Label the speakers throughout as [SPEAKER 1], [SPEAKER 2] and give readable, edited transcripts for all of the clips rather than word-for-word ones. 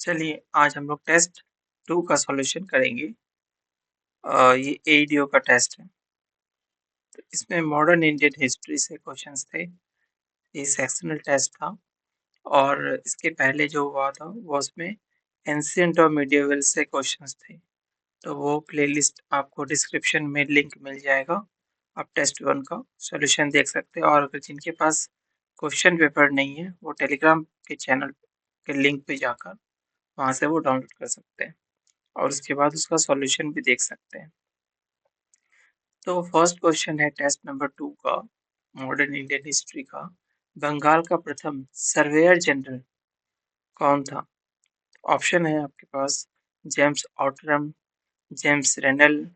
[SPEAKER 1] चलिए आज हम लोग टेस्ट 2 का सॉल्यूशन करेंगे। ये एईडीओ का टेस्ट है। तो इसमें मॉडर्न इंडियन हिस्ट्री से क्वेश्चंस थे। ये सेक्शनल टेस्ट था और इसके पहले जो हुआ था वो उसमें एंशिएंट और मिडिएवल से क्वेश्चंस थे। तो वो प्लेलिस्ट आपको डिस्क्रिप्शन में लिंक मिल जाएगा। आप टेस्ट 1 का सॉल्यूशन देख सकते हैं और अगर जिनके पास क्वेश्चन पेपर नहीं है वो टेलीग्राम के चैनल के लिंक पे जाकर वहाँ से वो डाउनलोड कर सकते हैं और उसके बाद उसका सॉल्यूशन भी देख सकते हैं। तो फर्स्ट क्वेश्चन है टेस्ट नंबर 2 का मॉडर्न इंडियन हिस्ट्री का। बंगाल का प्रथम सर्वेयर जनरल कौन था? ऑप्शन है आपके पास जेम्स ऑटरम, जेम्स रेनल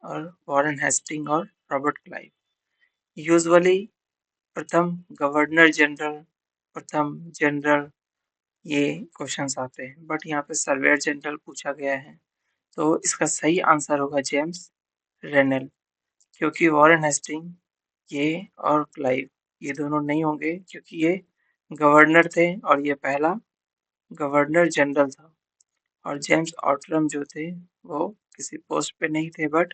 [SPEAKER 1] और वॉरेन हेस्टिंग और रॉबर्ट क्लाइव। यूजुअली प्रथम गवर्नर जनरल, प्रथम जनरल ये क्वेश्चंस आते हैं बट यहाँ पे सर्वेयर जनरल पूछा गया है। तो इसका सही आंसर होगा जेम्स रेनल, क्योंकि वॉरेन हेस्टिंग ये और क्लाइव ये दोनों नहीं होंगे क्योंकि ये गवर्नर थे और ये पहला गवर्नर जनरल था। और जेम्स ऑटरम जो थे वो किसी पोस्ट पे नहीं थे बट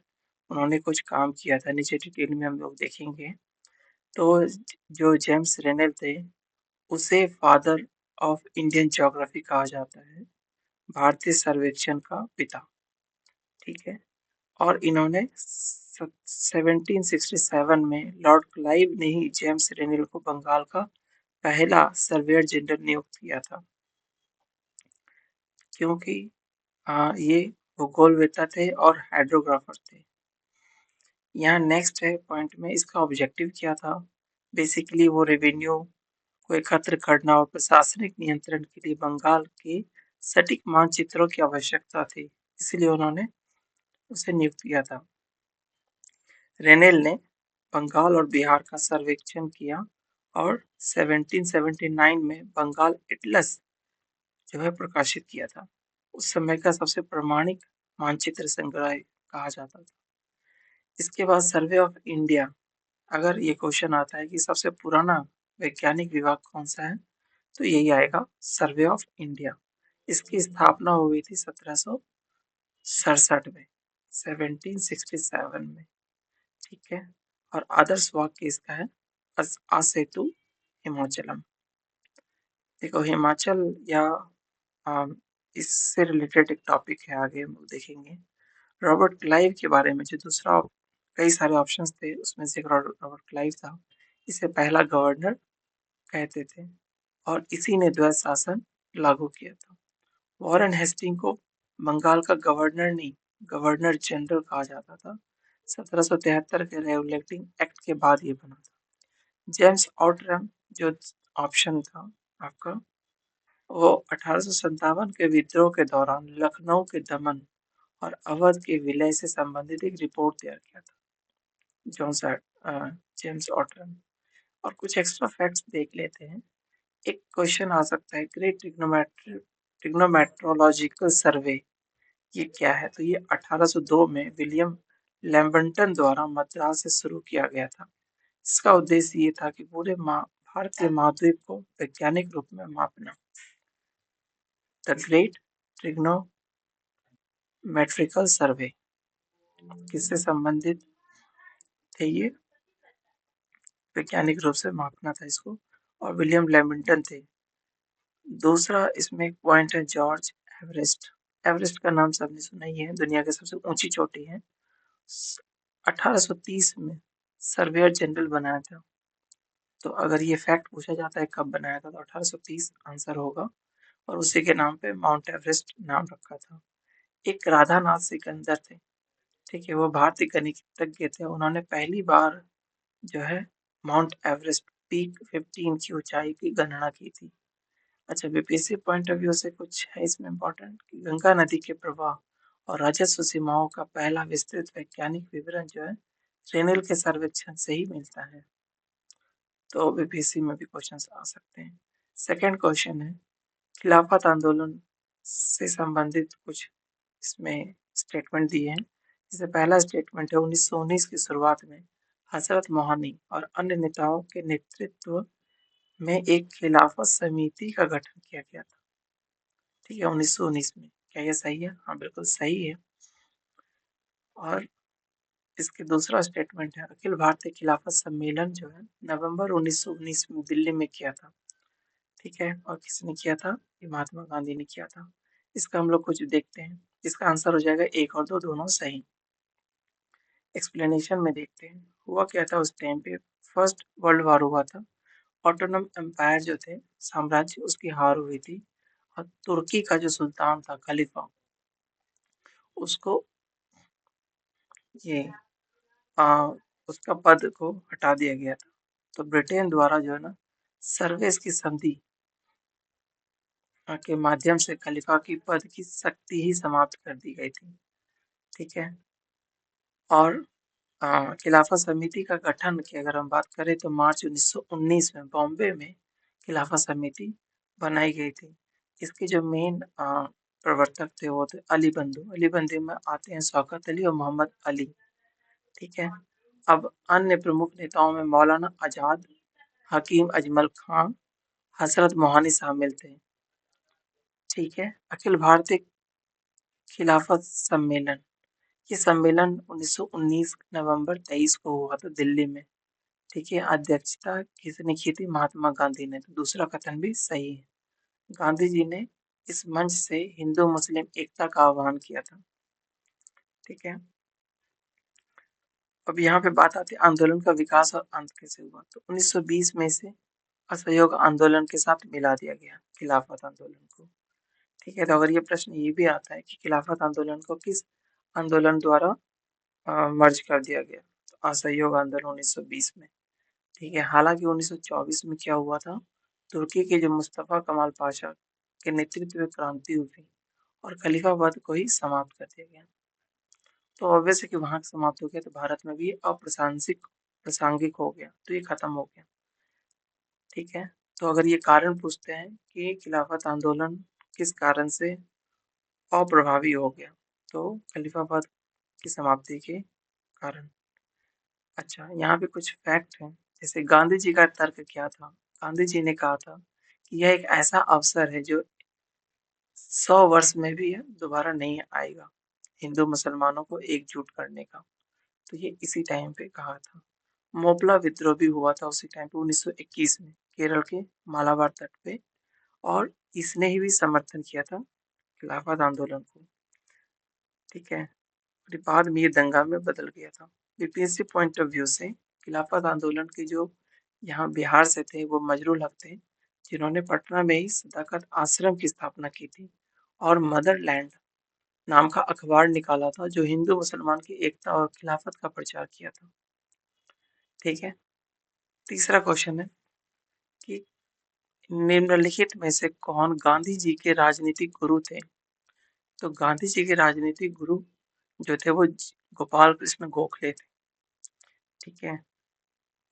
[SPEAKER 1] उन्होंने कुछ काम किया था, नीचे डिटेल में हम लोग देखेंगे। तो जो जेम्स रेनल थे उसे फादर ऑफ इंडियन ज्योग्राफी कहा जाता है, भारतीय सर्वेक्षण का पिता। ठीक है। और इन्होंने 1767 में लॉर्ड क्लाइव ने ही जेम्स रेनिल को बंगाल का पहला सर्वेयर जनरल नियुक्त किया था, क्योंकि ये भूगोलवेत्ता थे और हाइड्रोग्राफर थे। यहाँ नेक्स्ट है पॉइंट में इसका ऑब्जेक्टिव क्या था। बेसिकली वो रेवेन्यू को एकत्र करना और प्रशासनिक नियंत्रण के लिए बंगाल के सटीक मानचित्रों की आवश्यकता थी, इसलिए उन्होंने उसे नियुक्त किया था। रेनेल ने बंगाल और बिहार का सर्वेक्षण किया और 1779 में बंगाल एटलस जो है प्रकाशित किया था। उस समय का सबसे प्रामाणिक मानचित्र संग्रह कहा जाता था। इसके बाद सर्वे ऑफ इंडिया। अगर ये क्वेश्चन आता है कि सबसे पुराना वैज्ञानिक विभाग कौन सा है, तो यही आएगा सर्वे ऑफ इंडिया। इसकी स्थापना हुई थी 1767 में, 1767 में। ठीक है। और आदर्श वाक्य इसका है आसेतु हिमाचलम। देखो हिमाचल या इससे रिलेटेड एक टॉपिक है, आगे हम लोग देखेंगे। रॉबर्ट क्लाइव के बारे में जो दूसरा कई सारे ऑप्शंस थे उसमें से एक रॉबर्ट क्लाइव था। इसे पहला गवर्नर कहते थे और इसी ने द्वैत शासन लागू किया था। वॉरेन हेस्टिंग को बंगाल का गवर्नर नहीं, गवर्नर जनरल कहा जाता था। 1773 के रेगुलेटिंग एक्ट के बाद ये बना था। जेम्स ऑटरम जो ऑप्शन था आपका, वो 1857 के विद्रोह के दौरान लखनऊ के दमन और अवध के विलय से संबंधित एक रिपोर्ट तैयार किया था। Johns James Outram. और कुछ एक्स्ट्रा फैक्ट्स देख लेते हैं। एक क्वेश्चन आ सकता है, ग्रेट ट्रिग्नोमेट्रोलॉजिकल सर्वे ये क्या है? तो ये 1802 में विलियम लैम्बर्टन द्वारा मद्रास से शुरू किया गया था। इसका उद्देश्य ये था कि पूरे भारतीय महाद्वीप को वैज्ञानिक रूप में मापना। द ग्रेट ट्रिग्नोमेट्रिकल सर्वे किससे संबंधित थे? ये वैज्ञानिक रूप से मापना था इसको और विलियम लैम्बर्टन थे। दूसरा इसमें एक पॉइंट है जॉर्ज एवरेस्ट। एवरेस्ट का नाम सबने सुना ही है, दुनिया की सबसे ऊंची चोटी है। 1830 में सर्वेयर जनरल बनाया था। तो अगर ये फैक्ट पूछा जाता है कब बनाया था, तो 1830 आंसर होगा और उसी के नाम पे माउंट एवरेस्ट नाम रखा था। एक राधानाथ सिकंदर थे। ठीक है, वो भारतीय गणितज्ञ थे। उन्होंने पहली बार जो है माउंट एवरेस्ट पीक 15 की ऊंचाई की गणना की थी। अच्छा, बीपीएससी पॉइंट ऑफ व्यू से कुछ है इसमें इम्पोर्टेंट कि गंगा नदी के प्रवाह और राजस्व सीमाओं का पहला विस्तृत वैज्ञानिक विवरण जो है रेनेल के सर्वेक्षण से ही मिलता है। तो बीपीएससी में भी क्वेश्चंस आ सकते हैं। सेकंड क्वेश्चन है खिलाफत आंदोलन से संबंधित कुछ इसमें स्टेटमेंट दिए हैं। जैसे पहला स्टेटमेंट है 1919 की शुरुआत में हजरत मोहनी और अन्य नेताओं के नेतृत्व में एक खिलाफत समिति का गठन किया गया था। ठीक है, 1919 में। क्या ये सही है? हाँ, बिल्कुल सही है। और इसके दूसरा स्टेटमेंट है, अखिल भारतीय खिलाफत सम्मेलन जो है नवंबर 1919 में दिल्ली में किया था। ठीक है, और किसने किया था? ये महात्मा गांधी ने किया था। इसका हम लोग कुछ देखते हैं। इसका आंसर हो जाएगा 1 और 2 दोनों सही। एक्सप्लेनेशन में देखते हैं, हुआ क्या था उस टाइम पे। फर्स्ट वर्ल्ड वॉर हुआ था। ऑटोनम एम्पायर जो थे, साम्राज्य, उसकी हार हुई थी। और तुर्की का जो सुल्तान था, खलीफा, उसको ये आ, उसका पद को हटा दिया गया था। तो ब्रिटेन द्वारा जो है ना, सर्वेस की संधि के माध्यम से खलीफा की पद की शक्ति ही समाप्त कर दी गई थी। ठीक है। और खिलाफत समिति का गठन की अगर हम बात करें तो मार्च 1919 में बॉम्बे में खिलाफत समिति बनाई गई थी। इसके जो मेन प्रवर्तक थे वो थे अली बंधु। अली बंधु में आते हैं शौकत अली और मोहम्मद अली। ठीक है। अब अन्य प्रमुख नेताओं में मौलाना आजाद, हकीम अजमल खां, हजरत मोहानी शामिल थे। ठीक है। अखिल भारतीय खिलाफत सम्मेलन, ये सम्मेलन 1919 नवंबर 23 को हुआ था दिल्ली में। ठीक है। अध्यक्षता किसने की थी? महात्मा गांधी ने। तो दूसरा कथन भी सही है। गांधी जी ने इस मंच से हिंदू मुस्लिम एकता का आह्वान किया था। ठीक है। अब यहाँ पे बात आती है आंदोलन का विकास और अंत कैसे हुआ। तो 1920 में इसे असहयोग आंदोलन के साथ मिला दिया गया, खिलाफत आंदोलन को। ठीक है। तो अगर ये प्रश्न ये भी आता है कि खिलाफत आंदोलन को किस आंदोलन द्वारा मर्ज कर दिया गया, तो असहयोग आंदोलन 1920 में। ठीक है। हालांकि 1924 में क्या हुआ था, तुर्की के जो मुस्तफा कमाल पाशा के नेतृत्व में क्रांति हुई और खलीफावाद को ही समाप्त कर दिया गया। तो ऑब्वियस है कि वहां समाप्त हो गया तो भारत में भी अप्रासंगिक प्रासंगिक हो गया, तो ये खत्म हो गया। ठीक है। तो अगर ये कारण पूछते हैं कि खिलाफत आंदोलन किस कारण से अप्रभावी हो गया, तो खलीफाबाद की समाप्ति के कारण। अच्छा, यहाँ पे कुछ फैक्ट हैं। जैसे गांधी जी का तर्क क्या था? गांधी जी ने कहा था कि यह एक ऐसा अवसर है जो 100 वर्ष में भी दोबारा नहीं आएगा, हिंदू मुसलमानों को एकजुट करने का। तो ये इसी टाइम पे कहा था। मोपला विद्रोह भी हुआ था उसी टाइम पे 1921 में केरल के मालाबार तट पे, और इसने ही भी समर्थन किया था खिलाफत आंदोलन को। ठीक है। और ये बाद में ये दंगा में बदल गया था। बीपीएससी पॉइंट ऑफ व्यू से खिलाफत आंदोलन के जो यहाँ बिहार से थे वो मजरूल हक थे, जिन्होंने पटना में ही सदाकत आश्रम की स्थापना की थी और मदरलैंड नाम का अखबार निकाला था जो हिंदू मुसलमान की एकता और खिलाफत का प्रचार किया था। ठीक है। तीसरा क्वेश्चन है कि निम्नलिखित में से कौन गांधी जी के राजनीतिक गुरु थे? तो गांधी जी के राजनीतिक गुरु जो थे वो गोपाल कृष्ण गोखले थे। ठीक है।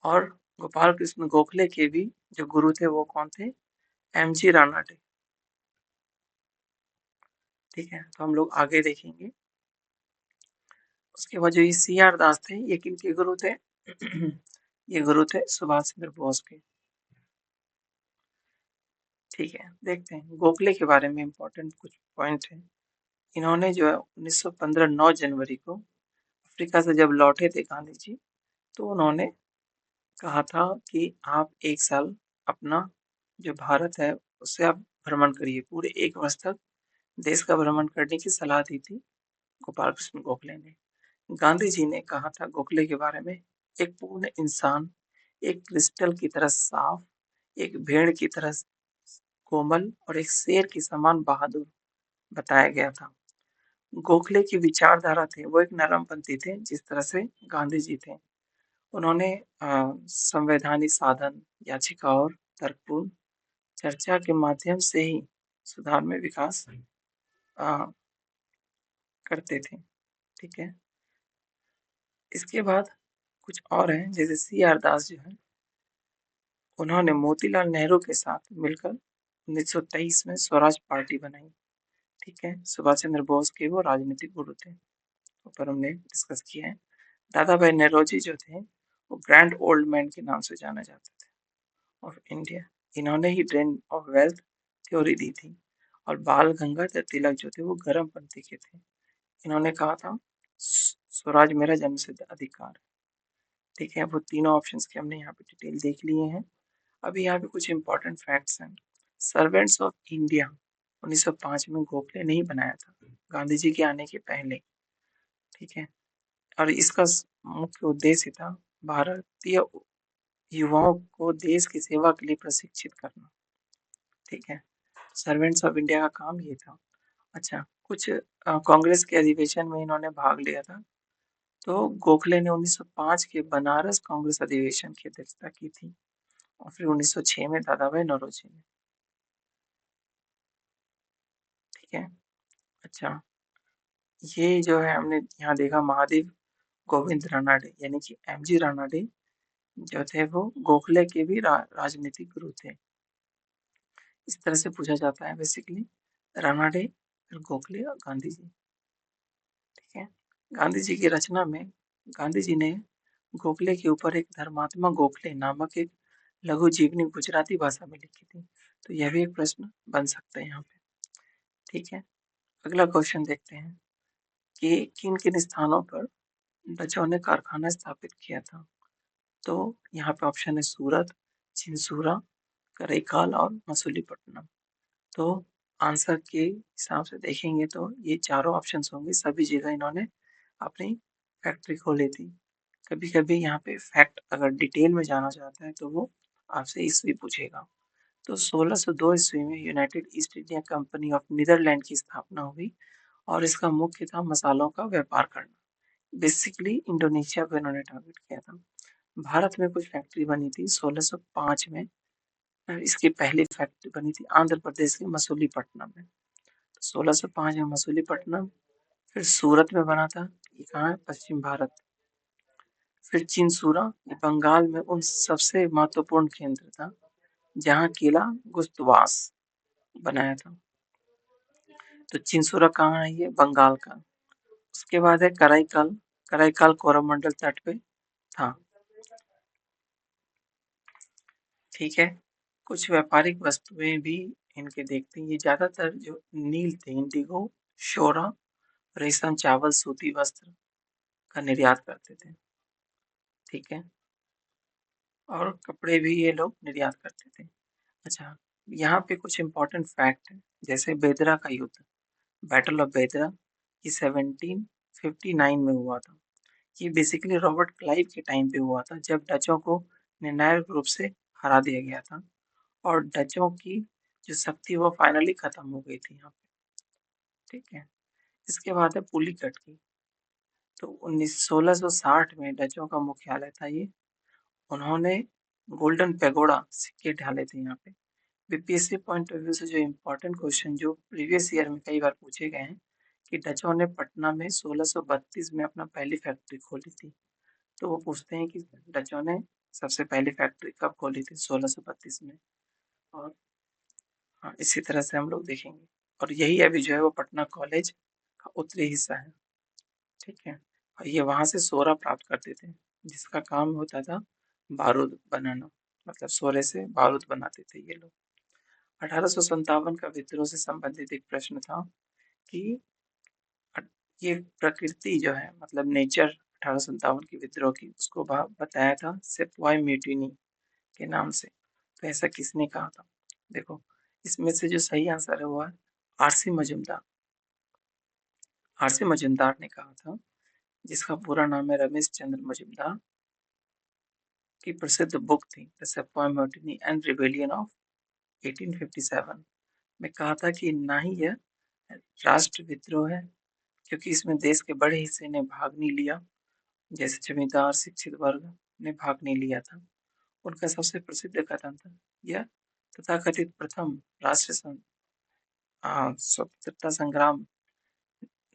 [SPEAKER 1] और गोपाल कृष्ण गोखले के भी जो गुरु थे वो कौन थे? एमजी राणा थे। ठीक है। तो हम लोग आगे देखेंगे। उसके बाद जो ये सी आर दास थे, ये किनके गुरु थे? ये गुरु थे सुभाष चंद्र बोस के। ठीक है। देखते हैं गोखले के बारे में इंपॉर्टेंट कुछ पॉइंट है। इन्होंने जो है 1915 9 जनवरी को अफ्रीका से जब लौटे थे गांधी जी, तो उन्होंने कहा था कि आप 1 साल अपना जो भारत है उससे आप भ्रमण करिए। पूरे 1 वर्ष तक देश का भ्रमण करने की सलाह दी थी गोपाल कृष्ण गोखले ने। गांधी जी ने कहा था गोखले के बारे में, एक पूर्ण इंसान, एक क्रिस्टल की तरह साफ, एक भेड़ की तरह कोमल और एक शेर की समान बहादुर बताया गया था। गोखले की विचारधारा थे वो एक नरमपंथी थे, जिस तरह से गांधी जी थे। उन्होंने संवैधानिक साधन, याचिका और तर्कपूर्ण चर्चा के माध्यम से ही सुधार में विकास अ, करते थे। ठीक है। इसके बाद कुछ और हैं, जैसे सी आर दास जो है, उन्होंने मोतीलाल नेहरू के साथ मिलकर 1923 में स्वराज पार्टी बनाई। ठीक है। सुभाष चंद्र बोस के वो राजनीतिक गुरु थे, ऊपर हमने डिस्कस किया है। दादा भाई नौरोजी जो थे वो ग्रैंड ओल्ड मैन के नाम से जाना जाता थे ऑफ इंडिया। इन्होंने ही ड्रेन ऑफ वेल्थ थ्योरी दी थी और बाल गंगाधर तिलक जो थे वो गर्मपंथी के थे। इन्होंने कहा था स्वराज मेरा जन्मसिद्ध अधिकार है। ठीक है, वो तीनों ऑप्शंस के हमने यहाँ पे डिटेल देख लिए हैं। अभी यहाँ पे कुछ इंपॉर्टेंट फैक्ट्स हैं। सर्वेंट्स ऑफ इंडिया 1905 में गोखले ने ही बनाया था, गांधी जी के आने के पहले। ठीक है, और इसका मुख्य उद्देश्य था भारतीय युवाओं को देश की सेवा के लिए प्रशिक्षित करना। ठीक है, सर्वेंट्स ऑफ इंडिया का काम ये था। अच्छा, कुछ कांग्रेस के अधिवेशन में इन्होंने भाग लिया था। तो गोखले ने 1905 के बनारस कांग्रेस अधिवेशन की अध्यक्षता की थी और फिर 1906 में दादा भाई नौरोजी ने। ठीक है, अच्छा, ये जो है हमने यहाँ देखा महादेव गोविंद रानाडे यानी कि एमजी रानाडे जो थे वो गोखले के भी राजनीतिक गुरु थे। इस तरह से पूछा जाता है बेसिकली रानाडे, फिर गोखले और गांधी जी। ठीक है, गांधी जी की रचना में गांधी जी ने गोखले के ऊपर एक धर्मात्मा गोखले नामक एक लघु जीवनी गुजराती भाषा में लिखी थी। तो यह भी एक प्रश्न बन सकता है यहाँ पे। ठीक है, अगला क्वेश्चन देखते हैं कि किन किन स्थानों पर डचों ने कारखाना स्थापित किया था। तो यहाँ पे ऑप्शन है सूरत, चिंसूरा, करईकाल और मसूलीपट्टनम। तो आंसर के हिसाब से देखेंगे तो ये चारों ऑप्शन होंगे, सभी जगह इन्होंने अपनी फैक्ट्री खोली थी। कभी कभी यहाँ पे फैक्ट अगर डिटेल में जाना चाहता है तो वो आपसे ईस्वी पूछेगा। तो 1602 ईस्वी में United East India Company of Netherland की स्थापना हुई और इसका मुख्य था मसालों का व्यापार करना। बेसिकली इंडोनेशिया को इन्होंने टारगेट किया था। भारत में कुछ फैक्ट्री बनी थी 1605 में। इसकी पहली फैक्ट्री बनी थी आंध्र प्रदेश के मसूलीपट्टनम में। 1605 में मसूलीपट्टनम, फिर सूरत में बना था, ये कहाँ है, पश्चिम भारत। फिर चिंसूरा, ये बंगाल में उन सबसे महत्वपूर्ण केंद्र था जहाँ किला गुप्तवास बनाया था। तो चिंसूरा कहाँ है, ये बंगाल का। उसके बाद है कराईकल, कराईकल कोरोमंडल तट पे था। ठीक है, कुछ व्यापारिक वस्तुएं भी इनके देखते हैं। ये ज्यादातर जो नील थे, इंडिगो, शोरा, रेशम, चावल, सूती वस्त्र का निर्यात करते थे। ठीक है, और कपड़े भी ये लोग निर्यात करते थे। अच्छा, यहाँ पे कुछ इंपॉर्टेंट फैक्ट है, जैसे बेदरा का युद्ध, बैटल ऑफ बेदरा, ये 1759 में हुआ था। ये बेसिकली रॉबर्ट क्लाइव के टाइम पे हुआ था जब डचों को निर्णायक रूप से हरा दिया गया था और डचों की जो शक्ति वो फाइनली खत्म हो गई थी यहाँ पे। ठीक है, इसके बाद है पुलिकट की। तो 1660 में डचों का मुख्यालय था ये। उन्होंने गोल्डन पेगोडा सिक्के ढाले थे यहाँ पे। बीपीएससी पॉइंट ऑफ व्यू से जो इम्पोर्टेंट क्वेश्चन जो प्रीवियस ईयर में कई बार पूछे गए हैं कि डचों ने पटना में 1632 में अपना पहली फैक्ट्री खोली थी। तो वो पूछते हैं कि डचों ने सबसे पहली फैक्ट्री कब खोली थी, 1632 में। और हाँ, इसी तरह से हम लोग देखेंगे। और यही अभी जो है वो पटना कॉलेज का उत्तरी हिस्सा है। ठीक है, और ये वहां से सोरा प्राप्त करते थे जिसका काम होता था बारूद बनाना, मतलब सोरे से बारूद बनाते थे ये लोग। 1857 का विद्रोह से संबंधित एक प्रश्न था कि ये प्रकृति जो है मतलब नेचर 1857 की विद्रोह की उसको बताया था सेपॉय म्यूटिनी के नाम से। तो ऐसा किसने कहा था? देखो, इसमें से जो सही आंसर है वो है आरसी मजूमदार। आरसी मजूमदार ने कहा था, जिसका पूरा नाम है रमेश चंद्र मजूमदार, की प्रसिद्ध बुक थी the sepoy mutiny and rebellion of 1857 में कहा था कि ना ही यह राष्ट्र विद्रोह है क्योंकि इसमें देश के बड़े हिस्से ने भाग नहीं लिया, जैसे जमींदार शिक्षित वर्ग ने भाग नहीं लिया था। उनका सबसे प्रसिद्ध कथन था यह तथाकथित प्रथम राष्ट्र स्वतंत्रता संग्राम,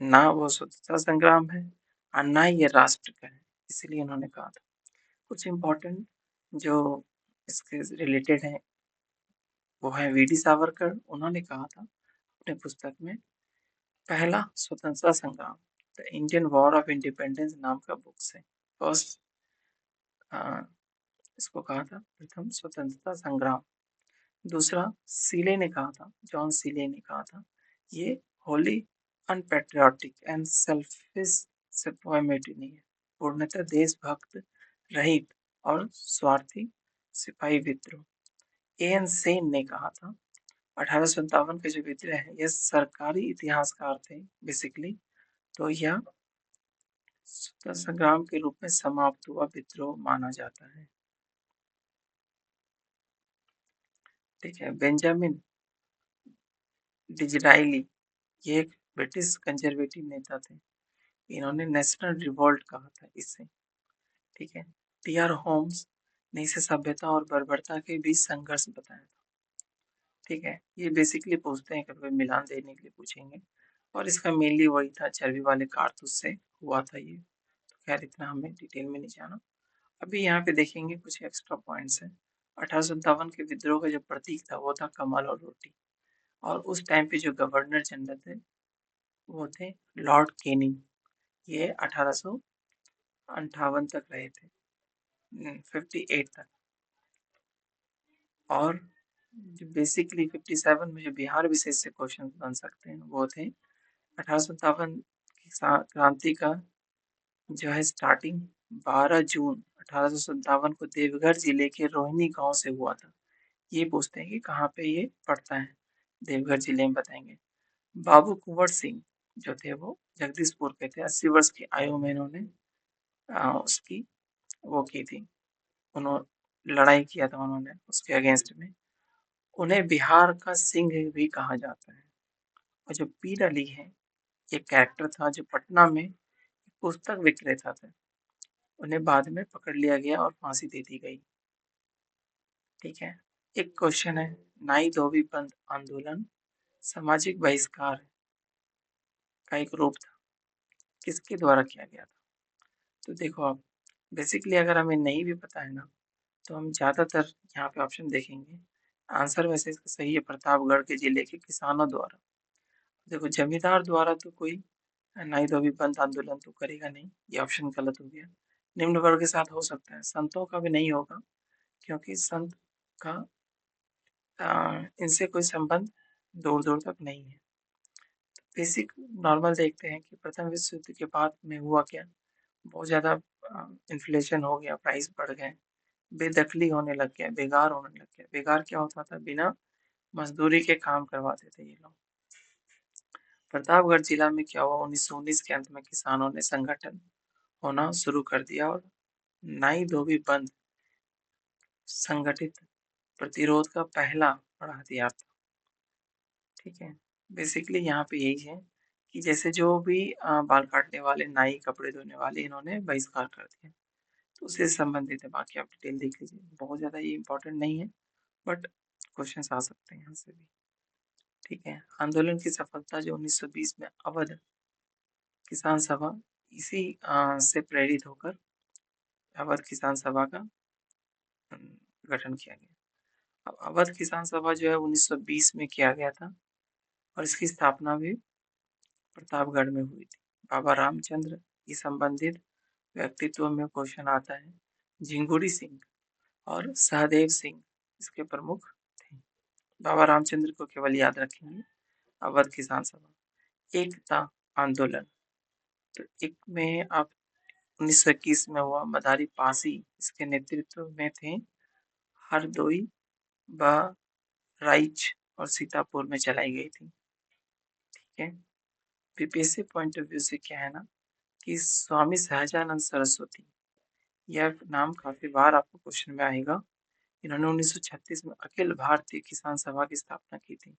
[SPEAKER 1] ना वो स्वतंत्रता संग्राम है और ना ही ये राष्ट्र का है, इसलिए उन्होंने कहा था। कुछ इम्पोर्टेंट जो इसके रिलेटेड है वो है वीडी सावरकर। उन्होंने कहा था अपने पुस्तक में पहला स्वतंत्रता संग्राम the Indian war of independence नाम का बुक से फर्स्ट इसको कहा था प्रथम स्वतंत्रता संग्राम। दूसरा सीले ने कहा था, जॉन सीले ने कहा था, ये होली अनपेट्रियोटिक एंड सेल्फिश पोएट्री नहीं है, पूर्णतः देशभक्त रहित और स्वार्थी सिपाही विद्रोह। एएन सेन ने कहा था 1857 के जो विद्रोह है यह सरकारी इतिहासकार थे बेसिकली, तो यह स्वतंत्रता संग्राम के रूप में समाप्त हुआ विद्रोह माना जाता है। ठीक है, बेंजामिन डिज़राइली ये एक ब्रिटिश कंजर्वेटिव नेता थे, इन्होंने नेशनल रिवोल्ट कहा था इसे। ठीक है, टी आर होम्स ने इसे सभ्यता और बर्बरता के बीच संघर्ष बताया था। ठीक है, ये बेसिकली पूछते हैं, कभी मिलान देने के लिए पूछेंगे, और इसका मेनली वही था, चर्बी वाले कारतूस से हुआ था ये। तो खैर इतना हमें डिटेल में नहीं जाना। अभी यहाँ पे देखेंगे कुछ एक्स्ट्रा पॉइंट्स हैं। 1857 के विद्रोह का जो प्रतीक था वो था कमल और रोटी, और उस टाइम पे जो गवर्नर जनरल थे वो थे लॉर्ड केनिंग। ये 1858 तक रहे थे, 58 तक। और जो बेसिकली 57 में जो बिहार विशेष से क्वेश्चन बन सकते हैं वो थे 1857 की क्रांति का जो है स्टार्टिंग 12 जून 1857 को देवघर जिले के रोहिणी गांव से हुआ था। ये पूछते हैं कि कहाँ पे ये पड़ता है, देवघर जिले में बताएंगे। बाबू कुंवर सिंह जो थे वो जगदीशपुर के थे, 80 वर्ष की आयु में इन्होंने उसकी वो की थी, उन्होंने लड़ाई किया था उन्होंने उसके अगेंस्ट में। उन्हें बिहार का सिंह भी कहा जाता है। और जो पीर अली है, एक कैरेक्टर था जो पटना में पुस्तक विक्रेता थे, उन्हें बाद में पकड़ लिया गया और फांसी दे दी गई। ठीक है, एक क्वेश्चन है, नाई धोबी पंथ आंदोलन सामाजिक बहिष्कार का एक रूप था, किसके द्वारा किया गया था? तो देखो आप, बेसिकली अगर हमें नहीं भी पता है ना, तो हम ज़्यादातर यहाँ पे ऑप्शन देखेंगे, आंसर वैसे इसका सही है, प्रतापगढ़ के जिले के किसानों द्वारा। देखो जमींदार द्वारा तो कोई नाई धोबी पंथ आंदोलन तो करेगा नहीं, ये ऑप्शन गलत हो गया। निम्न वर्ग के साथ हो सकता है, संतों का भी नहीं होगा, क्योंकि संत का इनसे कोई संबंध दूर दूर तक नहीं है। बेसिक नॉर्मल देखते हैं कि प्रथम विश्व युद्ध के बाद में हुआ क्या, बहुत ज़्यादा इन्फ्लेशन हो गया, प्राइस बढ़ गए, बेदखली होने लग गया, बेगार होने लग गया। बेगार क्या होता था, बिना मजदूरी के काम करवाते थे ये लोग। प्रतापगढ़ जिला में क्या हुआ, 1919 के अंत में किसानों ने संगठन होना शुरू कर दिया और नाई धोबी बंद संगठित प्रतिरोध का पहला बड़ा हथियार था। ठीक है, बेसिकली यहाँ पे यही है कि जैसे जो भी बाल काटने वाले, नाई, कपड़े धोने वाले, इन्होंने बहिष्कार कर दिया, तो उससे संबंधित है। बाकी आप डिटेल देख लीजिए, बहुत ज़्यादा ये इंपॉर्टेंट नहीं है, बट क्वेश्चन आ सकते हैं यहाँ से भी। ठीक है, आंदोलन की सफलता जो 1920 में अवध किसान सभा, इसी से प्रेरित होकर अवध किसान सभा का गठन किया गया। अब अवध किसान सभा जो है 1920 में किया गया था, और इसकी स्थापना भी प्रतापगढ़ में हुई थी। बाबा रामचंद्र की संबंधित व्यक्तित्व में क्वेश्चन आता है। झिंगुड़ी सिंह और सहदेव सिंह इसके प्रमुख थे। बाबा रामचंद्र को केवल याद रखेंगे। अवध किसान सभा, एकता आंदोलन, तो एक में आप 1921 में हुआ, मदारी पासी इसके नेतृत्व में थे, हरदोई, बहराइच और सीतापुर में चलाई गई थी। ठीक है, बीपीएससी पॉइंट ऑफ व्यू से क्या है ना कि स्वामी सहजानंद सरस्वती, यह नाम काफी बार आपको क्वेश्चन में आएगा। इन्होंने 1936 में अखिल भारतीय किसान सभा की स्थापना की थी।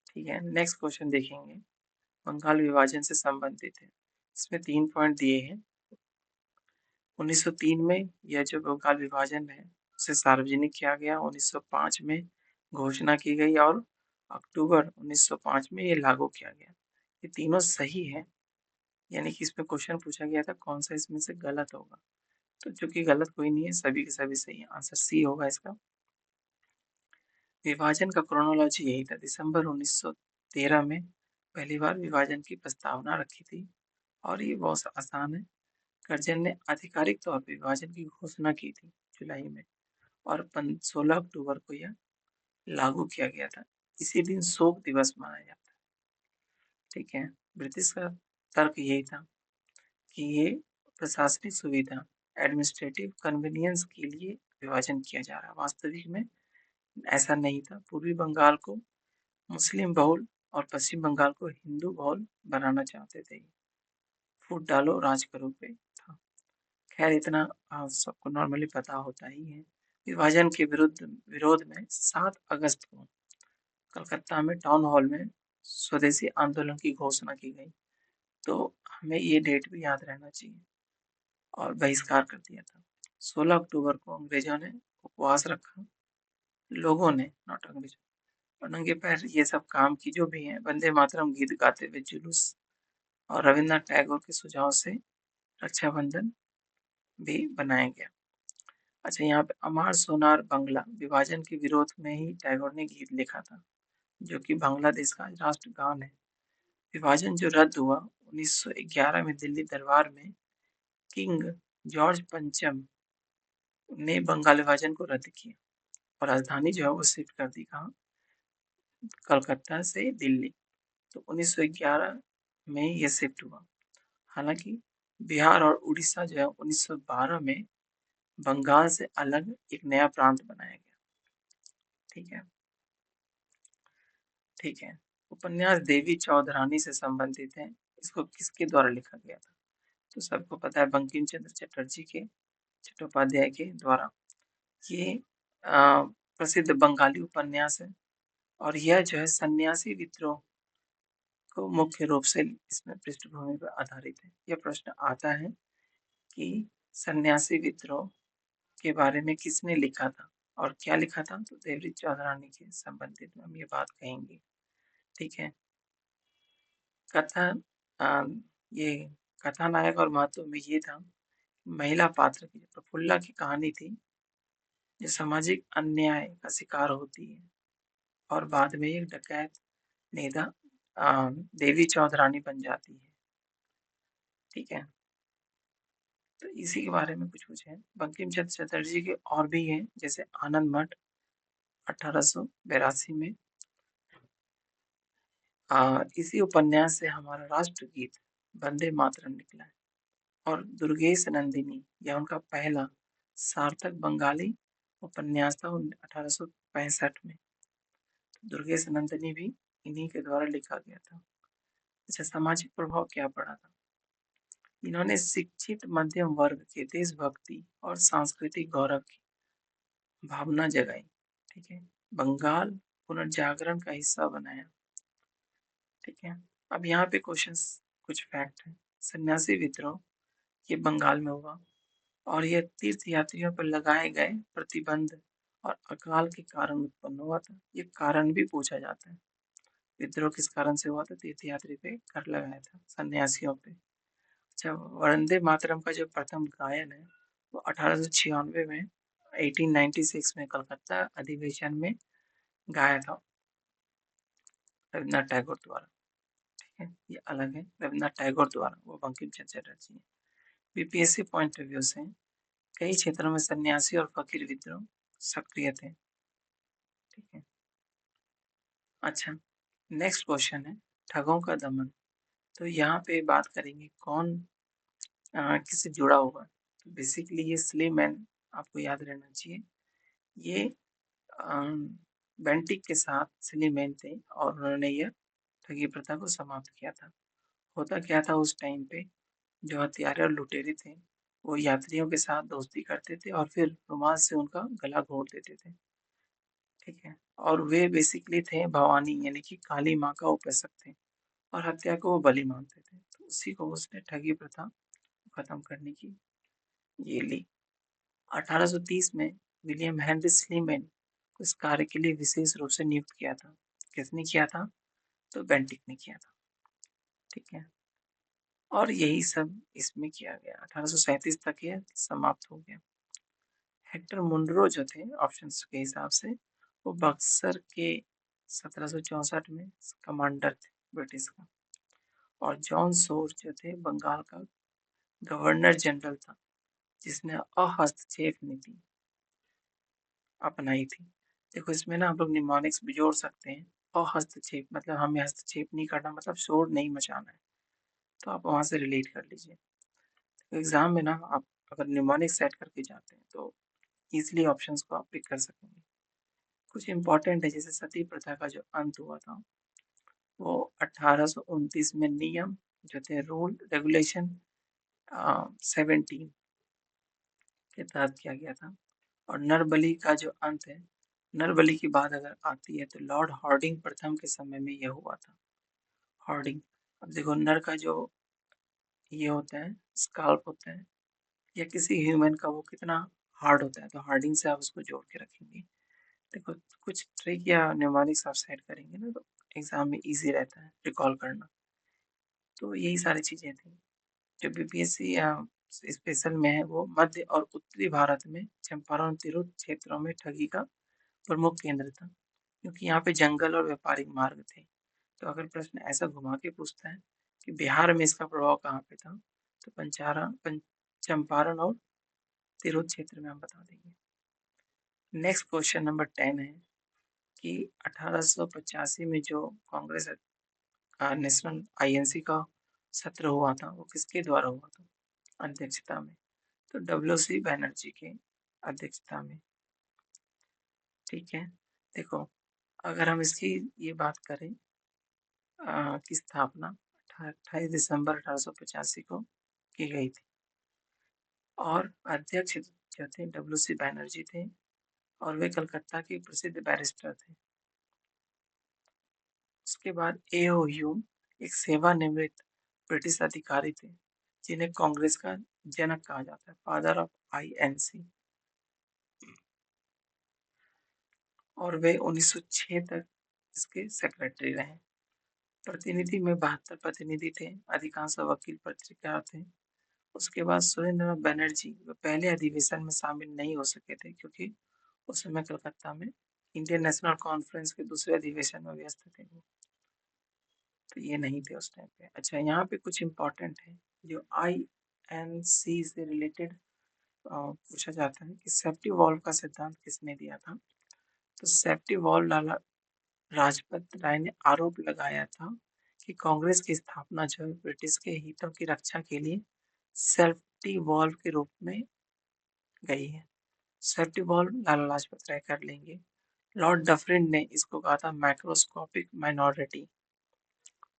[SPEAKER 1] ठीक है, नेक्स्ट क्वेश्चन देखेंगे, बंगाल विभाजन से संबंधित है। इसमें 3 पॉइंट दिए हैं। 1903 में यह जो बंगाल विभाजन है उसे सार्वजनिक किया गया, 1905 में घोषणा की गई और अक्टूबर 1905 में ये लागू किया गया। ये तीनों सही है, यानी कि इसमें क्वेश्चन पूछा गया था कौन सा इसमें से गलत होगा, तो चूंकि गलत कोई नहीं है, सभी के सभी सही है, आंसर सी होगा इसका। विभाजन का क्रोनोलॉजी यही था, दिसंबर 1913 में पहली बार विभाजन की प्रस्तावना रखी थी, और ये बहुत आसान है। कर्जन ने आधिकारिक तौर पर विभाजन की घोषणा की थी जुलाई में, और 16 अक्टूबर को यह लागू किया गया था। इसी दिन शोक दिवस मनाया जाता है। ठीक है, ब्रिटिश का तर्क यही था कि ये प्रशासनिक सुविधा, एडमिनिस्ट्रेटिव कन्वीनियंस के लिए विभाजन किया जा रहा है। वास्तविक में ऐसा नहीं था। पूर्वी बंगाल को मुस्लिम बहुल और पश्चिम बंगाल को हिंदू बहुल बनाना चाहते थे। फूट डालो राज करो पे था। खैर इतना सबको नॉर्मली पता होता ही है। विभाजन के विरोध में 7 अगस्त को कलकत्ता में टाउन हॉल में स्वदेशी आंदोलन की घोषणा की गई। तो हमें ये डेट भी याद रहना चाहिए। और बहिष्कार कर दिया था। 16 अक्टूबर को अंग्रेजों ने उपवास रखा। लोगों ने, नॉट अंग्रेजों, और नंगे पैर ये सब काम की जो भी है, वंदे मातरम गीत गाते हुए जुलूस और रविन्द्रनाथ टैगोर के सुझाव से रक्षाबंधन भी बनाया गया। अच्छा, यहाँ पे अमार सोनार बंगला विभाजन के विरोध में ही टैगोर ने गीत लिखा था, जो कि बांग्लादेश का राष्ट्रगान है। विभाजन जो रद्द हुआ 1911 में दिल्ली दरबार में किंग जॉर्ज पंचम ने बंगाल विभाजन को रद्द किया और राजधानी जो है वो शिफ्ट कर दी कहाँ, कलकत्ता से दिल्ली। तो 1911 में ये शिफ्ट हुआ। हालांकि बिहार और उड़ीसा जो है 1912 में बंगाल से अलग एक नया प्रांत बनाया गया। ठीक है, ठीक है। उपन्यास देवी चौधरानी से संबंधित है। इसको किसके द्वारा लिखा गया था? तो सबको पता है, बंकिम चंद्र चटर्जी के, चट्टोपाध्याय के द्वारा। ये प्रसिद्ध बंगाली उपन्यास है और यह जो है सन्यासी विद्रोह को मुख्य रूप से इसमें पृष्ठभूमि पर आधारित है। यह प्रश्न आता है कि सन्यासी विद्रोह के बारे में किसने लिखा था और क्या लिखा था? तो देवरी चौधरानी के संबंधित में हम ये बात कहेंगे। ठीक है। कथा अ, ये कथानायक और महत्व में ये था, महिला पात्र की प्रफुल्ला की कहानी थी, जो सामाजिक अन्याय का शिकार होती है और बाद में एक डकैत नेता देवी चौधरानी बन जाती है। ठीक है, तो इसी के बारे में कुछ कुछ है। बंकिम चंद्र चटर्जी के और भी हैं, जैसे आनंद मठ 1882 में। इसी उपन्यास से हमारा राष्ट्रगीत वंदे मातरम निकला है। और दुर्गेश नंदिनी, यह उनका पहला सार्थक बंगाली उपन्यास था 1865 में। दुर्गेश नंदिनी भी इन्हीं के द्वारा लिखा गया था। अच्छा, सामाजिक प्रभाव क्या पड़ा था? इन्होंने शिक्षित मध्यम वर्ग के देशभक्ति और सांस्कृतिक गौरव की भावना जगाई। ठीक है, बंगाल पुनर्जागरण का हिस्सा बनाया। ठीक है, अब यहाँ पे क्वेश्चंस, कुछ फैक्ट है। सन्यासी विद्रोह ये बंगाल में हुआ और यह तीर्थ यात्रियों पर लगाए गए प्रतिबंध और अकाल के कारण उत्पन्न हुआ था। ये कारण भी पूछा जाता है। विद्रोह किस कारण से हुआ था? तीर्थयात्री पे कर लगाया था, सन्यासियों पे। अच्छा, वंदे मातरम का जो प्रथम गायन है वो 1896 में, 1896 में कलकत्ता अधिवेशन में गाया था रविन्द्रनाथ टैगोर द्वारा। ठीक है, ये अलग है, रविन्द्रनाथ टैगोर द्वारा, वो बंकिम चंद्र चटर्जी है। बीपीएससी पॉइंट ऑफ व्यू से कई क्षेत्रों में सन्यासी और फकीर विद्रोह सक्रिय थे। ठीक है, अच्छा, नेक्स्ट क्वेश्चन है ठगों का दमन। तो यहाँ पे बात करेंगे कौन किससे जुड़ा होगा। तो बेसिकली ये स्लेमैन, आपको याद रहना चाहिए। ये बेंटिक के साथ स्लीमैन थे और उन्होंने यह ठगी प्रथा को समाप्त किया था। होता क्या था उस टाइम पे, जो हत्यारे और लुटेरे थे वो यात्रियों के साथ दोस्ती करते थे और फिर रुमाल से उनका गला घोंट देते थे। ठीक है, और वे बेसिकली थे भवानी, यानी कि काली माँ का उपासक थे और हत्या को वो बलि मानते थे। तो उसी को उसने ठगी प्रथा खत्म करने की ये ली। 1830 में विलियम हेनरी स्लीमेन को इस कार्य के लिए विशेष रूप से नियुक्त किया था। किसने किया था? तो बेंटिक ने किया था। ठीक है, और यही सब इसमें किया गया। 1837 तक यह समाप्त हो गया। हेक्टर मुनरो जो थे ऑप्शंस के हिसाब से, वो बक्सर के 1764 में कमांडर थे ब्रिटिश का। और जॉन सोर जो थे बंगाल का गवर्नर जनरल था, जिसने अहस्तक्षेप नीति अपनाई थी। देखो इसमें ना हम लोग निमोनिक्स भी जोड़ सकते हैं और हस्तक्षेप मतलब हमें हस्तक्षेप नहीं करना मतलब शोर नहीं मचाना है, तो आप वहाँ से रिलेट कर लीजिए। तो एग्ज़ाम में ना आप अगर निमोनिक सेट करके जाते हैं तो ईज़िली ऑप्शंस को आप पिक कर सकेंगे। कुछ इम्पोर्टेंट है जैसे सती प्रथा का जो अंत हुआ था, वो 1829 में नियम जो थे रूल रेगुलेशन 17 के तहत किया गया था। और नरबली का जो अंत है, नरबली की बात अगर आती है तो लॉर्ड हार्डिंग प्रथम के समय में यह हुआ था। हार्डिंग, अब देखो नर का जो ये होता है स्काल्प होता है या किसी ह्यूमन का वो कितना हार्ड होता है, तो हार्डिंग से आप उसको जोड़ के रखेंगे। देखो कुछ ट्रिक या न्यूमेरिक्स आप सेट करेंगे ना तो एग्जाम में इजी रहता है रिकॉल करना। तो यही सारी चीजें थी जो बीपीएससी स्पेशल में है, वो मध्य और उत्तरी भारत में चंपारण और तिरहुत क्षेत्रों में ठगी का प्रमुख केंद्र था, क्योंकि यहाँ पे जंगल और व्यापारिक मार्ग थे। तो अगर प्रश्न ऐसा घुमा के पूछता है कि बिहार में इसका प्रभाव कहाँ पे था, तो चंपारण और तिरहुत क्षेत्र में हम बता देंगे। नेक्स्ट क्वेश्चन नंबर 10 है कि 1885 में जो कांग्रेस नेशनल आईएनसी का सत्र हुआ था वो किसके द्वारा हुआ था अध्यक्षता में, तो डब्ल्यू सी बनर्जी के अध्यक्षता में। ठीक है, देखो अगर हम इसकी ये बात करें की स्थापना 28 दिसंबर 1885 को की गई थी और अध्यक्ष जो थे डब्ल्यू सी बनर्जी थे और वे कलकत्ता के प्रसिद्ध बैरिस्टर थे। उसके बाद ए.ओ. ह्यूम एक सेवानिवृत्त ब्रिटिश अधिकारी थे जिन्हें कांग्रेस का जनक कहा जाता है, फादर ऑफ आईएनसी, और वे 1906 तक इसके सेक्रेटरी रहे। प्रतिनिधि में 72 प्रतिनिधि थे, अधिकांश वकील पत्रकार थे। उसके बाद सुरेंद्र बनर्जी वे पहले अधिवेशन में शामिल नहीं हो सके थे क्योंकि उस समय कलकत्ता में इंडियन नेशनल कॉन्फ्रेंस के दूसरे अधिवेशन में व्यस्त थे वो, तो ये नहीं थे उस टाइम पे। अच्छा यहाँ पे कुछ इम्पोर्टेंट है जो आईएनसी से रिलेटेड पूछा जाता है कि सेफ्टी वॉल्व का सिद्धांत किसने दिया था, तो सेफ्टी वॉल्व लाला लाजपत राय ने आरोप लगाया था कि कांग्रेस की स्थापना जो है ब्रिटिश के हितों की रक्षा के लिए सेफ्टी वॉल्व के रूप में गई है। सेफ्टी वॉल्व लाला लाजपत राय कर लेंगे। लॉर्ड डफरिन ने इसको कहा था माइक्रोस्कोपिक माइनॉरिटी।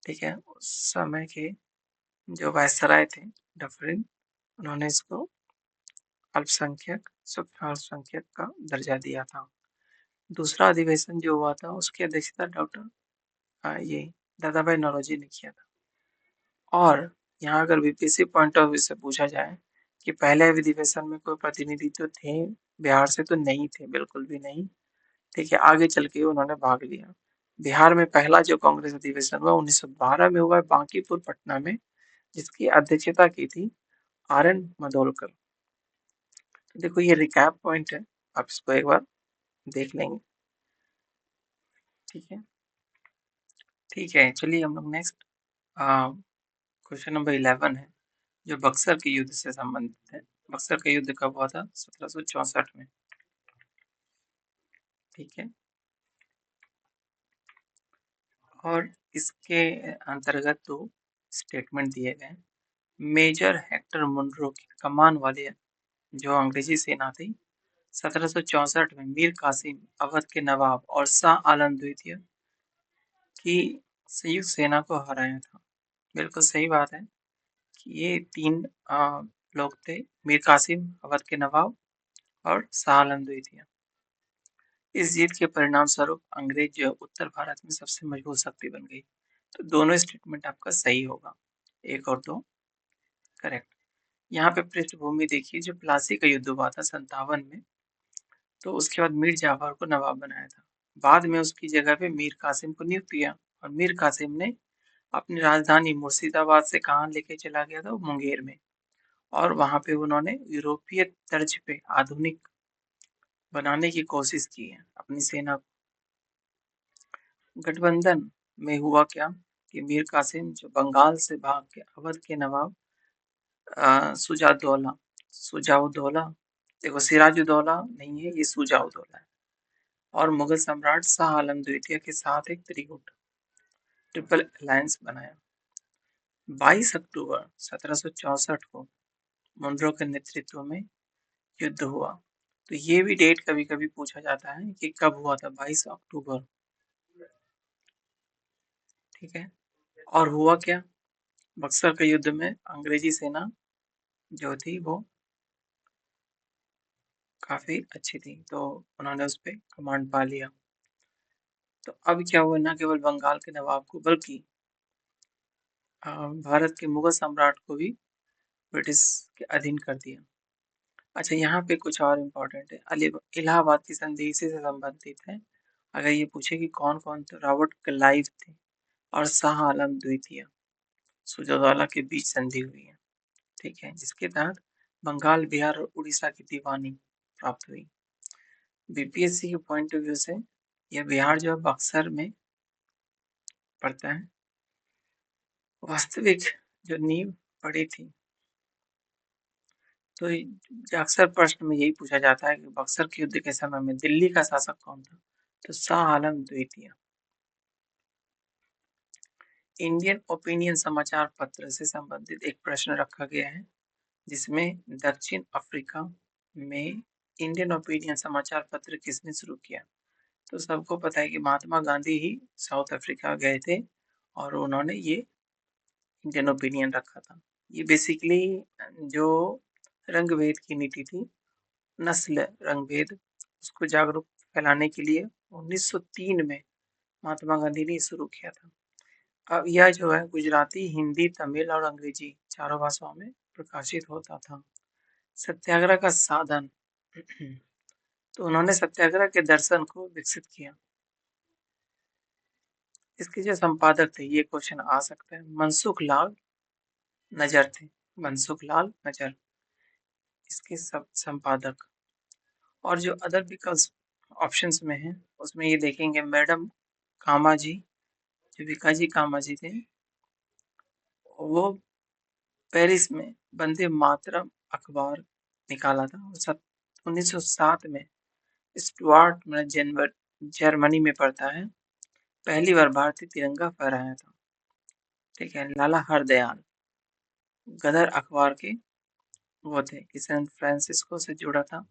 [SPEAKER 1] ठीक है, उस समय के जो वायसराय थे डफरिन, उन्होंने इसको अल्पसंख्यक सूक्ष्म अल्पसंख्यक का दर्जा दिया था। दूसरा अधिवेशन जो हुआ था उसकी अध्यक्षता ये दादा भाई नौरोजी ने किया था। और यहाँ अगर बीपीएससी पॉइंट ऑफ व्यू से पूछा जाए कि पहले अधिवेशन में कोई प्रतिनिधि तो थे बिहार से, तो नहीं थे, बिल्कुल भी नहीं। ठीक है, आगे चल के उन्होंने भाग लिया। बिहार में पहला जो कांग्रेस अधिवेशन हुआ 1912 में हुआ बांकीपुर पटना में, जिसकी अध्यक्षता की थी आर.एन. मडोलकर। तो देखो ये रिकैप पॉइंट है, आप इसको एक बार देख लेंगे। ठीक है, ठीक है, चलिए हम लोग नेक्स्ट क्वेश्चन नंबर 11 है जो बक्सर के युद्ध से संबंधित है। बक्सर का युद्ध कब हुआ था, 1764 में। ठीक है, और इसके अंतर्गत दो स्टेटमेंट दिए गए। मेजर हेक्टर मुनरो की कमान वाले जो अंग्रेजी सेना थी 1764 में मीर कासिम अवध के नवाब और शाह आलम द्वितीय की संयुक्त सेना को हराया था। बिल्कुल सही बात है कि ये तीन लोग थे, मीर कासिम अवध के नवाब और शाह आलम द्वितीय। इस जीत के परिणाम स्वरूप अंग्रेज जो उत्तर भारत में सबसे मजबूत शक्ति बन गई। तो दोनों स्टेटमेंट आपका सही होगा, एक और दो करेक्ट। यहाँ पे पृष्ठभूमि देखिए, जो प्लासी का युद्ध हुआ था 57 में, तो उसके बाद मीर जाफर को नवाब बनाया था। बाद में उसकी जगह पे मीर कासिम को नियुक्त किया और मीर कासिम ने अपनी राजधानी मुर्शिदाबाद से कहाँ लेके चला गया था, मुंगेर में, और वहां पे उन्होंने यूरोपीय तर्ज पे आधुनिक बनाने की कोशिश की है अपनी सेना को। गठबंधन में हुआ क्या कि मीर कासिम जो बंगाल से भाग के अवध के नवाब सुजाउद्दौला सुजाउद्दौला देखो, सिराजुद्दौला नहीं है, ये शुजा-उद-दौला है। और मुगल सम्राट शाह आलम द्वितीय के साथ एक त्रिगुट ट्रिपल अलायंस बनाया। 22 अक्टूबर 1764 को मुनरो के नेतृत्व में युद्ध हुआ। तो ये भी डेट कभी कभी पूछा जाता है कि कब हुआ था, 22 अक्टूबर। ठीक है। और हुआ क्या, बक्सर के युद्ध में अंग्रेजी सेना जो थी वो काफी अच्छी थी, तो उन्होंने उस पर कमांड पा लिया। तो अब क्या हुआ, न केवल बंगाल के नवाब को बल्कि भारत के मुगल सम्राट को भी ब्रिटिश के अधीन कर दिया। अच्छा, यहाँ पे कुछ और इम्पोर्टेंट है, इलाहाबाद की संधि इसी से संबंधित है। अगर ये पूछे कि कौन कौन थे, रॉबर्ट क्लाइव थे और शाह आलम द्वितीय शुजाउद्दौला के बीच संधि हुई है। ठीक है, जिसके तहत बंगाल, बिहार और उड़ीसा की दीवानी प्राप्त हुई। बीपीएससी के पॉइंट ऑफ व्यू से यह बिहार जो है बक्सर में पड़ता है। वास्तविक जो नींव पड़ी थी, तो अक्सर प्रश्न में यही पूछा जाता है कि बक्सर के युद्ध के समय में दिल्ली का शासक कौन था, तो शाह आलम द्वितीय। इंडियन ओपिनियन समाचार पत्र से संबंधित एक प्रश्न रखा गया है, जिसमें दक्षिण अफ्रीका में इंडियन ओपिनियन समाचार पत्र किसने शुरू किया। तो सबको पता है कि महात्मा गांधी ही साउथ अफ्रीका गए थे और उन्होंने ये इंडियन ओपिनियन रखा था। ये बेसिकली जो रंग भेद की नीति थी, नस्ल रंग भेद, उसको जागरूक फैलाने के लिए 1903 में महात्मा गांधी ने शुरू किया था। अब यह जो है गुजराती, हिंदी, तमिल और अंग्रेजी चारों भाषाओं में प्रकाशित होता था। सत्याग्रह का साधन तो उन्होंने सत्याग्रह के दर्शन को विकसित किया। इसके जो संपादक थे, ये क्वेश्चन आ सकता है, मनसुख लाल नजर थे। मनसुख लाल नजर इसके सब संपादक। और जो अदर विकल्प ऑप्शंस में है, उसमें ये देखेंगे मैडम कामाजी, जो भिकाजी कामाजी थे, वो पेरिस में वंदे मातरम अखबार निकाला था। 1907 में स्टुअर्ट में जर्मनी में पड़ता है, पहली बार भारतीय तिरंगा फहराया था। ठीक है। लाला हरदयाल गदर अखबार के वो थे, कि सैन फ्रांसिस्को से जुड़ा था।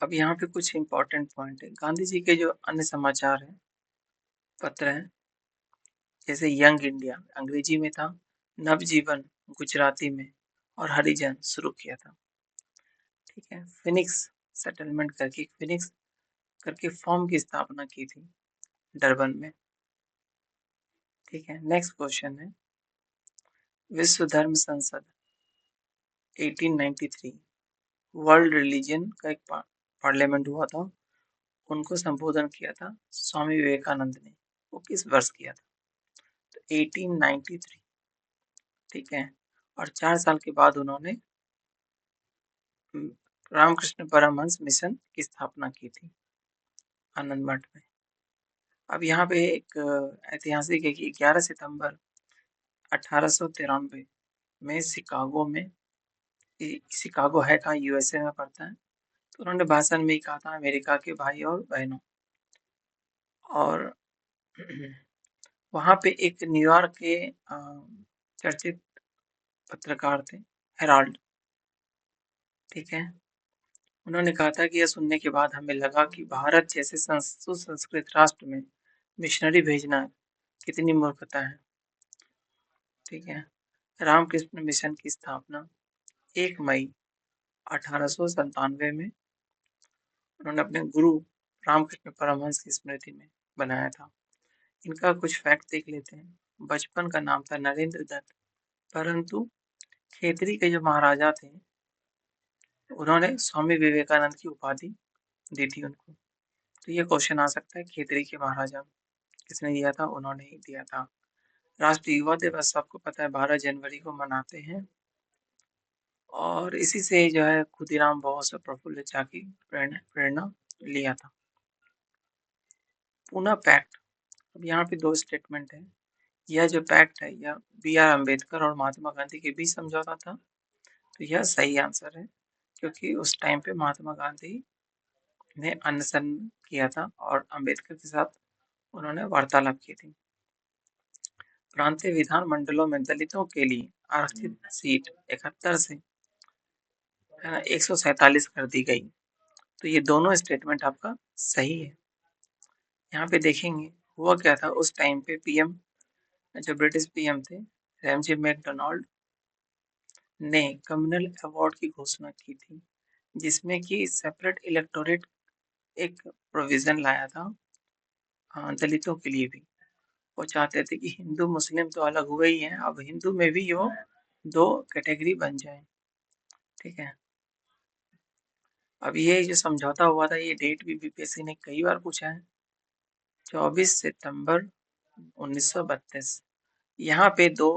[SPEAKER 1] अब यहाँ पे कुछ इंपॉर्टेंट पॉइंट है। गांधी जी के जो अन्य समाचार हैं, पत्र हैं, जैसे यंग इंडिया अंग्रेजी में था, नवजीवन गुजराती में और हरिजन शुरू किया था। ठीक है। फिनिक्स सेटलमेंट करके, फिनिक्स करके फॉर्म की स्थापना की थी डरबन में। ठीक है। नेक्स्ट क्वेश्चन है, विश्व धर्म संसद 1893 वर्ल्ड रिलीजन का एक पार्लियामेंट हुआ था, उनको संबोधन किया था स्वामी विवेकानंद ने। वो किस वर्ष किया था, तो 1893। ठीक है। और 4 साल के बाद उन्होंने रामकृष्ण परमहंस मिशन की स्थापना की थी आनंद मठ में। अब यहाँ पे एक ऐतिहासिक है कि 11 सितंबर 1893 में शिकागो में, शिकागो है कहाँ, यूएसए में पड़ता है, तो उन्होंने भाषण में कहा था, अमेरिका के भाई और बहनों। और वहाँ पे एक न्यूयॉर्क के चर्चित पत्रकार थे, हेराल्ड। ठीक है। उन्होंने कहा था कि यह सुनने के बाद हमें लगा कि भारत जैसे सुसंस्कृत राष्ट्र में मिशनरी भेजना कितनी मूर्खता है। ठीक है। रामकृष्ण मिशन की स्थापना 1 मई 1897 में उन्होंने अपने गुरु रामकृष्ण परमहंस की स्मृति में बनाया था। इनका कुछ फैक्ट देख लेते हैं। बचपन का नाम था नरेंद्र दत्त, परंतु खेतरी के जो महाराजा थे, उन्होंने स्वामी विवेकानंद की उपाधि दी थी उनको। तो ये क्वेश्चन आ सकता है, खेतरी के महाराजा किसने दिया था, उन्होंने ही दिया था। राष्ट्रीय युवा दिवस सबको पता है 12 जनवरी को मनाते हैं, और इसी से जो है खुदीराम बोस और प्रफुल्ल चाकी प्रेरणा लिया था। पूना पैक्ट, अब यहाँ पे 2 स्टेटमेंट है। यह जो पैक्ट है, यह बी आर अम्बेडकर और महात्मा गांधी के बीच समझौता था। तो यह सही आंसर है, क्योंकि उस टाइम पे महात्मा गांधी ने अनशन किया था और अंबेडकर के साथ उन्होंने वार्तालाप की थी। प्रांतीय विधान मंडलों में दलितों के लिए आरक्षित सीट 71 से 147 कर दी गई। तो ये दोनों स्टेटमेंट आपका सही है। यहाँ पे देखेंगे हुआ क्या था उस टाइम पे। पीएम जो ब्रिटिश पीएम थे, रैमजी मैकडोनाल्ड ने कम्युनल अवार्ड की घोषणा की थी, जिसमें कि सेपरेट इलेक्टोरेट एक प्रोविजन लाया था दलितों के लिए भी। वो चाहते थे कि हिंदू मुस्लिम तो अलग हुए ही हैं, अब हिंदू में भी वो दो कैटेगरी बन जाए। ठीक है। अब ये जो समझौता हुआ था, ये डेट भी बीपीएससी ने कई बार पूछा है। 24 सितंबर 1932। यहाँ पे दो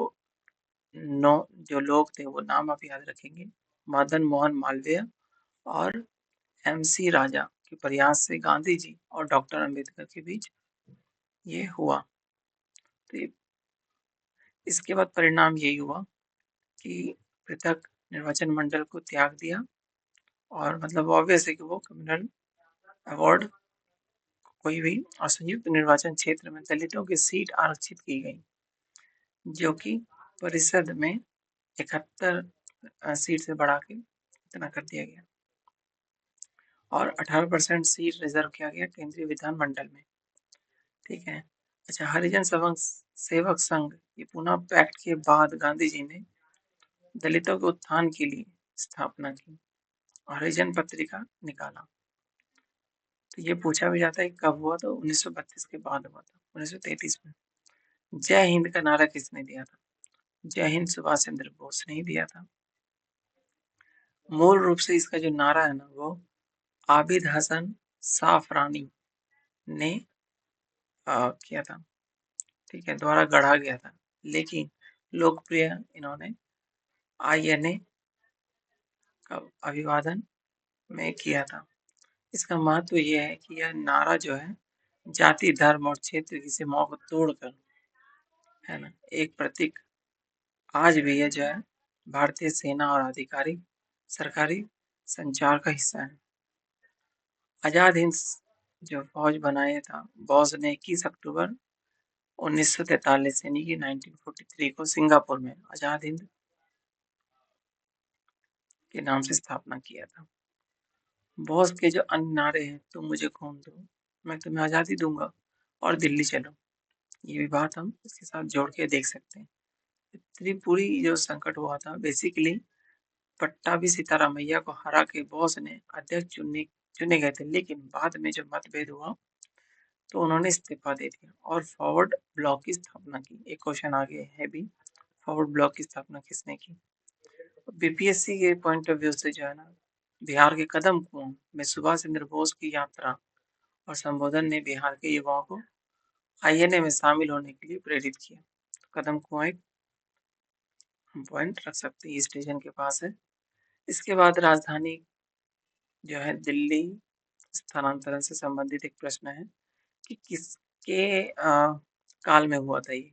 [SPEAKER 1] नौ जो लोग थे वो नाम आप याद रखेंगे, मदन मोहन मालवीय और एमसी राजा के प्रयास से गांधी जी और डॉक्टर अंबेडकर के बीच ये हुआ। तो इसके बाद परिणाम यही हुआ कि पृथक निर्वाचन मंडल को त्याग दिया, और मतलब ऑब्वियस है कि वो कम्युनल अवार्ड कोई भी, और संयुक्त निर्वाचन क्षेत्र में दलितों की सीट आरक्षित की गई, जो कि परिषद में 71 सीट से बढ़ा के इतना कर दिया गया, और 18% सीट रिजर्व किया गया केंद्रीय विधानमंडल में। ठीक है। अच्छा, हरिजन सेवक संघ ये पुनः पैक्ट के बाद गांधी जी ने दलितों के उत्थान के लिए स्थापना की, हरिजन पत्रिका निकाला। तो ये पूछा भी जाता है कि कब हुआ, तो 1932 के बाद हुआ था, 1933 में। जय हिंद का नारा किसने दिया था? जय हिंद सुभाष चंद्र बोस ने ही दिया था। मूल रूप से इसका जो नारा है ना, वो आबिद हसन साफरानी ने किया था। ठीक है, द्वारा गढ़ा गया था, लेकिन लोकप्रिय इन्होंने आईएनए का अभिवादन में किया था। इसका महत्व यह है कि यह नारा जो है जाति धर्म और क्षेत्र की सीमाओं को तोड़कर, है ना, एक प्रतीक आज भी है जो है भारतीय सेना और आधिकारिक सरकारी संचार का हिस्सा है। आजाद हिंद जो फौज बनाया था बॉस ने 21 अक्टूबर 1943 यानी कि 1943 को सिंगापुर में आजाद हिंद के नाम से स्थापना किया था। बॉस के जो अन्य नारे हैं, तुम मुझे खून दो, मैं तुम्हें आजादी दूंगा, और दिल्ली चलो, ये भी बात हम इसके साथ जोड़ के देख सकते हैं। त्रिपुरी जो संकट हुआ था, बेसिकली पट्टाभी सीतारामैया को हरा के बॉस ने अध्यक्ष चुने गए थे, लेकिन बाद में जब मतभेद हुआ तो उन्होंने इस्तीफा दे दिया और फॉरवर्ड ब्लॉक की स्थापना की। एक क्वेश्चन आगे है भी, फॉरवर्ड ब्लॉक की स्थापना किसने की? बीपीएससी के पॉइंट ऑफ व्यू से जो है ना, बिहार के कदम कुआं में सुभाष चंद्र बोस की यात्रा और संबोधन ने बिहार के युवाओं को आईएनए में शामिल होने के लिए प्रेरित किया। तो कदम कुआं एक हम पॉइंट रख सकते हैं, स्टेशन के पास है। इसके बाद राजधानी जो है दिल्ली स्थानांतरण से संबंधित एक प्रश्न है कि किसके काल में हुआ था ये?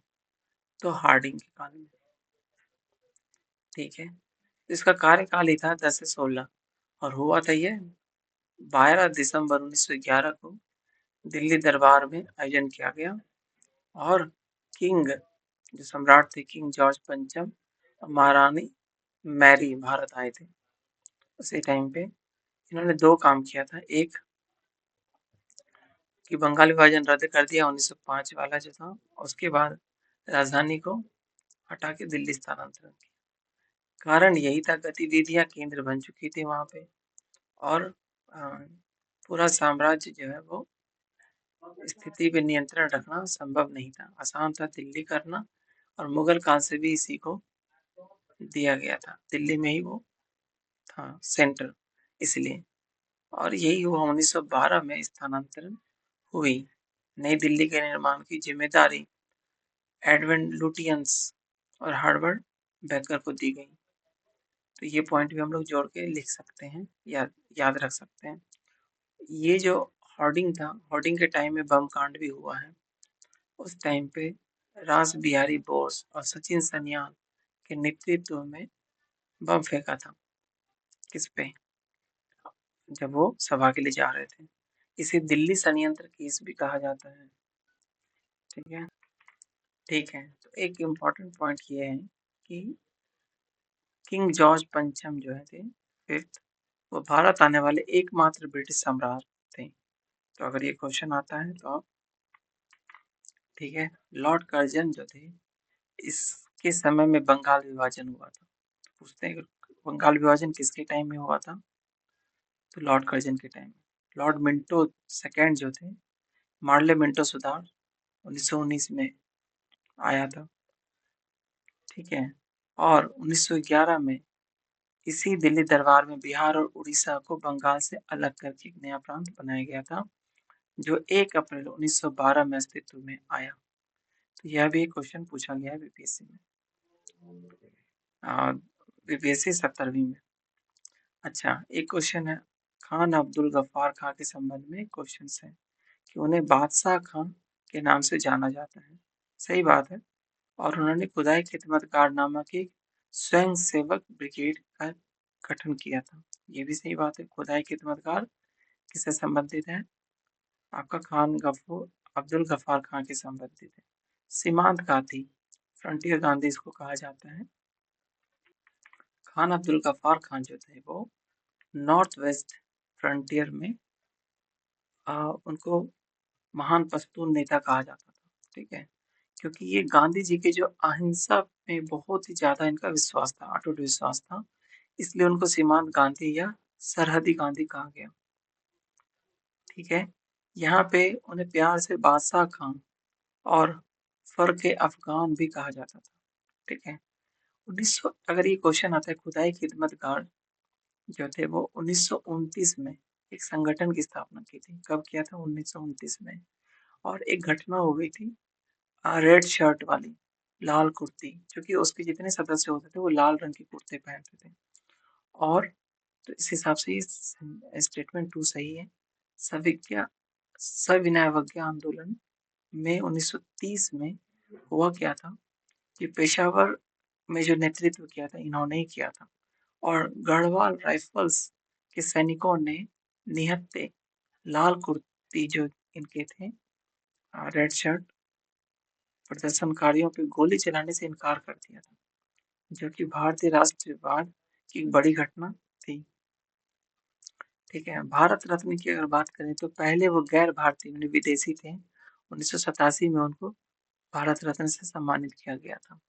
[SPEAKER 1] तो हार्डिंग के काल में। ठीक है। तो इसका कार्यकाल ही था 10 से 16, और हुआ था ये 12 दिसंबर 1911 को दिल्ली दरबार में आयोजन किया गया, और किंग जो सम्राट थे, किंग जॉर्ज पंचम और महारानी मैरी भारत आए थे। उसी टाइम पे इन्होंने दो काम किया था। एक कि बंगाल विभाजन रद्द कर दिया 1905 वाला जो था, उसके बाद राजधानी को हटा के दिल्ली स्थानांतरण किया। कारण यही था, गतिविधियां केंद्र बन चुकी थी वहां पे, और अ, पूरा साम्राज्य जो है वो स्थिति पे नियंत्रण रखना संभव नहीं था, आसान था दिल्ली करना, और मुगल काल से भी इसी को दिया गया था, दिल्ली में ही वो था सेंटर, इसलिए। और यही हुआ 1912 में स्थानांतरण हुई। नई दिल्ली के निर्माण की जिम्मेदारी एडविन लुटियंस और हार्वर्ड बेकर को दी गई। तो ये पॉइंट भी हम लोग जोड़ के लिख सकते हैं, याद रख सकते हैं। ये जो होर्डिंग था, होर्डिंग के टाइम में बम कांड भी हुआ है। उस टाइम पे रास बिहारी बोस और सचिन सन्याल के नेतृत्व में बम फेंका था किस पे जब वो सभा के लिए जा रहे थे। इसे दिल्ली षड्यंत्र केस भी कहा जाता है। ठीक है, ठीक है। तो एक इम्पोर्टेंट पॉइंट ये है कि किंग जॉर्ज पंचम जो है थे फिफ्थ, वो भारत आने वाले एकमात्र ब्रिटिश सम्राट थे। तो अगर ये क्वेश्चन आता है तो आप, ठीक है, लॉर्ड कर्जन जो थे, इसके समय में बंगाल विभाजन हुआ था। तो पूछते हैं कि बंगाल विभाजन किसके टाइम में हुआ था, तो लॉर्ड कर्जन के टाइम में। लॉर्ड मिंटो सेकेंड जो थे, मार्ले मिंटो सुधार 1919 में आया था। ठीक है, और 1911 में इसी दिल्ली दरबार में बिहार और उड़ीसा को बंगाल से अलग करके एक नया प्रांत बनाया गया था, जो 1 अप्रैल 1912 में अस्तित्व में आया। तो यह भी एक क्वेश्चन पूछा गया है बीपीएससी में, बीपीएससी 17वीं में। अच्छा, एक क्वेश्चन है, खान अब्दुल गफ्फार खां के संबंध में क्वेश्चन है कि उन्हें बादशाह खां के नाम से जाना जाता है। सही बात है। और उन्होंने खुदाई खिदमतगार नामक एक स्वयं सेवक ब्रिगेड का गठन किया था। ये भी सही बात है। खुदाई खिदमतगार किससे संबंधित है, आपका खान गफूर अब्दुल गफ्फार खां के संबंधित है। सीमांत गांधी, फ्रंटियर गांधी इसको कहा जाता है। खान अब्दुल गफ्फार खान जो थे वो नॉर्थ वेस्ट फ्रंटियर में उनको महान पश्तून नेता कहा जाता था। ठीक है, क्योंकि ये गांधी जी के जो अहिंसा में बहुत ही ज्यादा इनका विश्वास था, अटूट विश्वास था, इसलिए उनको सीमांत गांधी या सरहदी गांधी कहा गया। ठीक है, यहाँ पे उन्हें प्यार से बादशाह खां और फर्क अफगान भी कहा जाता था। ठीक है, 1900, अगर ये क्वेश्चन आता है, खुदाई खिदमतगार जो थे वो 1929 में एक संगठन की स्थापना की थी। कब किया था, 1929 में। और एक घटना हो गई थी, रेड शर्ट वाली, लाल कुर्ती, क्योंकि उसके जितने सदस्य होते थे वो लाल रंग के कुर्ते पहनते थे। और तो इस हिसाब से ये स्टेटमेंट टू सही है। सविज्ञा सविनय अवज्ञा आंदोलन में 1930 में हुआ क्या था कि पेशावर में जो नेतृत्व किया था इन्होंने ही किया था। और गढ़वाल राइफल्स के सैनिकों ने निहत्थे लाल कुर्ती जो इनके थे, रेड शर्ट, प्रदर्शनकारियों पे गोली चलाने से इनकार कर दिया था, जो कि भारतीय राष्ट्रवाद की एक बड़ी घटना थी। ठीक है, भारत रत्न की अगर बात करें तो पहले वो गैर भारतीय यानी विदेशी थे। 1987 में उनको भारत रत्न से सम्मानित किया गया था।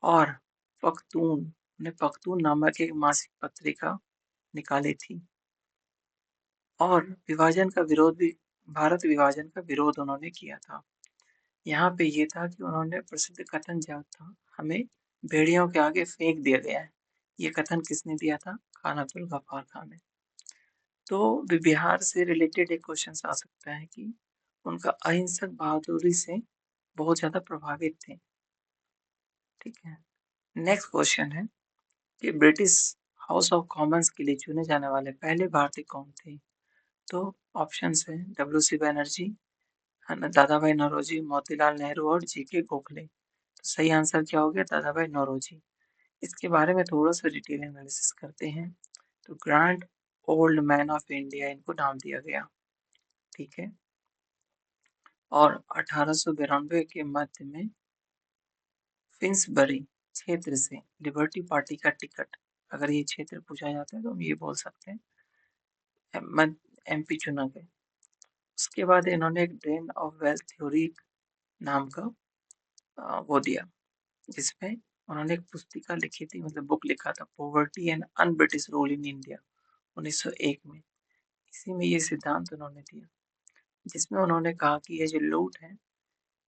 [SPEAKER 1] और पख्तून ने पख्तून नामक एक मासिक पत्रिका निकाली थी। और विभाजन का विरोध भी, भारत विभाजन का विरोध उन्होंने किया था। यहाँ पे ये था कि उन्होंने प्रसिद्ध कथन जो था, हमें भेड़ियों के आगे फेंक दिया गया है, ये कथन किसने दिया था, खान अब्दुल गफ्फार खान ने। तो बिहार से रिलेटेड एक क्वेश्चन आ सकता है कि उनका अहिंसक बहादुरी से बहुत ज्यादा प्रभावित थे। ठीक है, नेक्स्ट क्वेश्चन है कि ब्रिटिश हाउस ऑफ कॉमन्स के लिए चुने जाने वाले पहले भारतीय कौन थे। तो ऑप्शन है डब्ल्यू सी बैनर्जी, दादा भाई नौरोजी, मोतीलाल नेहरू और जी के गोखले। तो सही आंसर क्या हो गया, दादा भाई नौरोजी। इसके बारे में थोड़ा सा डिटेल एनालिसिस करते हैं। तो grand old man of India इनको नाम दिया गया। ठीक है, और 1892 के मध्य में फिंसबरी क्षेत्र से लिबर्टी पार्टी का टिकट, अगर ये क्षेत्र पूछा जाता है तो हम ये बोल सकते हैं, एमपी चुना गया। उसके बाद इन्होंने एक ड्रेन ऑफ वेल्थ थ्योरी नाम का वो दिया, जिसमें उन्होंने एक पुस्तिका लिखी थी, मतलब बुक लिखा था, poverty and un British rule in India 1901 में। इसी में ये सिद्धांत उन्होंने दिया, जिसमें उन्होंने कहा कि ये जो लूट है,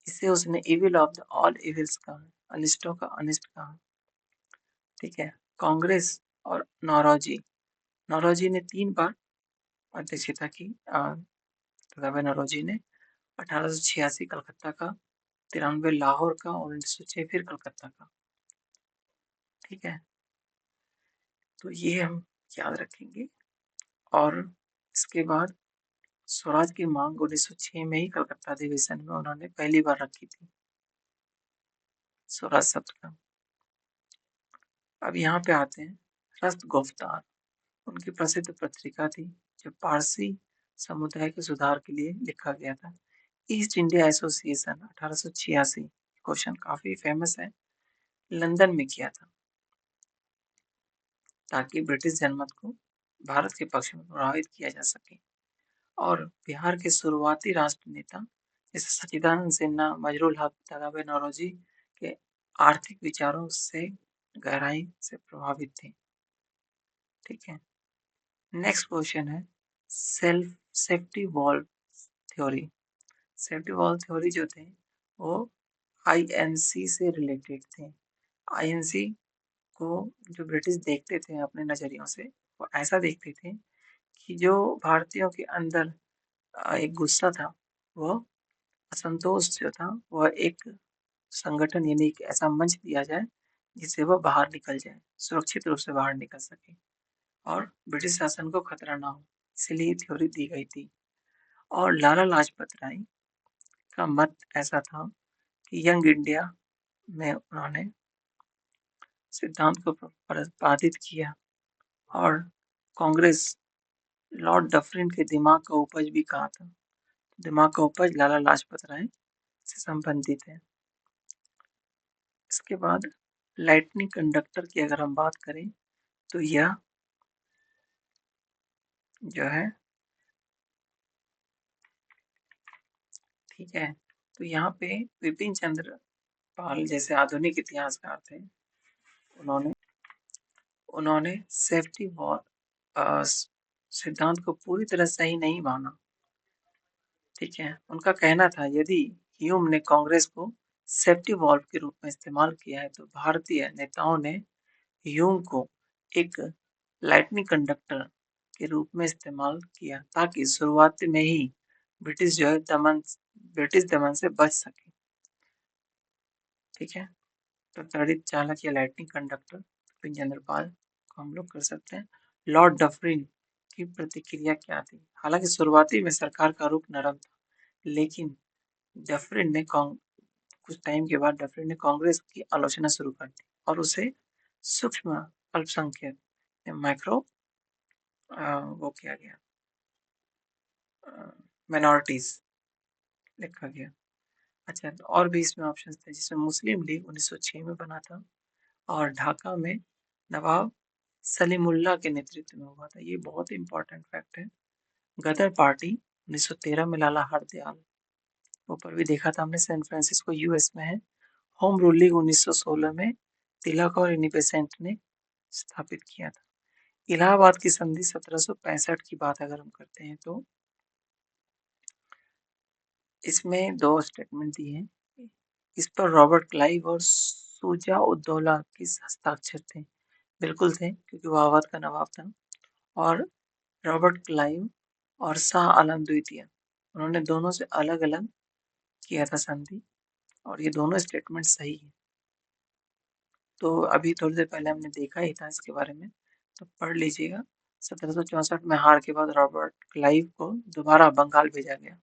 [SPEAKER 1] इसे उसने evil of the all evils कहा, अनिष्टों का अनिष्ट कहा। ठीक है, कांग्रेस और नौरोजी, नौरोजी ने 3 बार अध्यक्षता की, तथा नौरोजी ने 1886 कलकत्ता का, 93 लाहौर का और 1906 फिर कलकत्ता का। ठीक है, तो ये हम याद रखेंगे। और इसके बाद स्वराज की मांग 1906 में ही कलकत्ता अधिवेशन में उन्होंने पहली बार रखी थी, स्वराज शब्द का। अब यहाँ पे आते हैं रस्त गुफ्तार। उनकी प्रसिद्ध पत्रिका थी जो पारसी समुदाय के सुधार के लिए लिखा गया था। ईस्ट इंडिया एसोसिएशन 1886, क्वेश्चन काफी फेमस है, लंदन में किया था ताकि ब्रिटिश जनमत को भारत के पक्ष में प्रभावित किया जा सके। और बिहार के शुरुआती राष्ट्र नेता जैसे सच्चिदानंद सिन्हा, मजरूल हक, दादाभाई नौरोजी के आर्थिक विचारों से गहराई से प्रभावित थे। ठीक है, नेक्स्ट क्वेश्चन है self safety valve theory. Safety valve theory जो थे वो आईएनसी से रिलेटेड थे। आईएनसी को जो ब्रिटिश देखते थे अपने नजरियों से, वो ऐसा देखते थे कि जो भारतीयों के अंदर एक गुस्सा था, वो असंतोष जो था, वह एक संगठन यानी एक ऐसा मंच दिया जाए जिससे वह बाहर निकल जाए, सुरक्षित रूप से बाहर निकल सके और ब्रिटिश शासन को खतरा ना हो, इसलिए थ्योरी दी गई थी। और लाला लाजपत राय का मत ऐसा था कि यंग इंडिया में उन्होंने सिद्धांत को प्रतिपादित किया और कांग्रेस लॉर्ड डफरिन के दिमाग का उपज भी कहा था। दिमाग का उपज लाला लाजपत राय से संबंधित है। इसके बाद लाइटनिंग कंडक्टर की अगर हम बात करें तो यह जो है, ठीक है, तो यहाँ पे विपिन चंद्र पाल जैसे आधुनिक इतिहासकार थे, उन्होंने उन्होंने सेफ्टी वॉल सिद्धांत को पूरी तरह सही नहीं माना। ठीक है, उनका कहना था यदि ह्यूम ने कांग्रेस को सेफ्टी वॉल्व के रूप में इस्तेमाल किया है तो भारतीय नेताओं ने ह्यूम को एक लाइटनिंग कंडक्टर के रूप में इस्तेमाल किया ताकि शुरुआत में ही ब्रिटिश जो है ब्रिटिश दमन से बच सके। ठीक है, तो त्वरित चालक या लाइटनिंग कंडक्टर बिपिन चंद्रपाल को हम लोग कर सकते हैं। लॉर्ड डफरिन की प्रतिक्रिया क्या थी? हालांकि शुरुआती में सरकार का रुख नरम था, लेकिन डफरिन ने कुछ टाइम के बाद डफरिन ने कांग्रेस की आलोचना शुरू कर दी और उसे सूक्ष्म अल्पसंख्यक माइक्रो वो किया गया, माइनॉरिटीज लिखा गया। अच्छा, तो और भी इसमें ऑप्शंस थे जिसमें मुस्लिम लीग 1906 में बना था और ढाका में नवाब सलीमुल्लाह के नेतृत्व में हुआ था। ये बहुत इंपॉर्टेंट फैक्ट है। गदर पार्टी 1913 में लाला हरदयाल, ऊपर भी देखा था हमने, सैन फ्रांसिस्को यूएस में है। होम रूल लीग 1916 में तिलक और एनी बेसेंट ने स्थापित किया था। इलाहाबाद की संधि 1765 की बात अगर हम करते हैं तो इसमें दो स्टेटमेंट दिए हैं। इस पर रॉबर्ट क्लाइव और शुजा उद्दौला के हस्ताक्षर थे। बिल्कुल थे, क्योंकि वो अवध का नवाब था। और रॉबर्ट क्लाइव और शाह आलम द्वितीय, उन्होंने दोनों से अलग अलग किया था संधि, और ये दोनों स्टेटमेंट सही है। तो अभी थोड़ी देर पहले हमने देखा ही था इसके बारे में, तो पढ़ लीजिएगा। 1764 में हार के बाद रॉबर्ट क्लाइव को दोबारा बंगाल भेजा गया।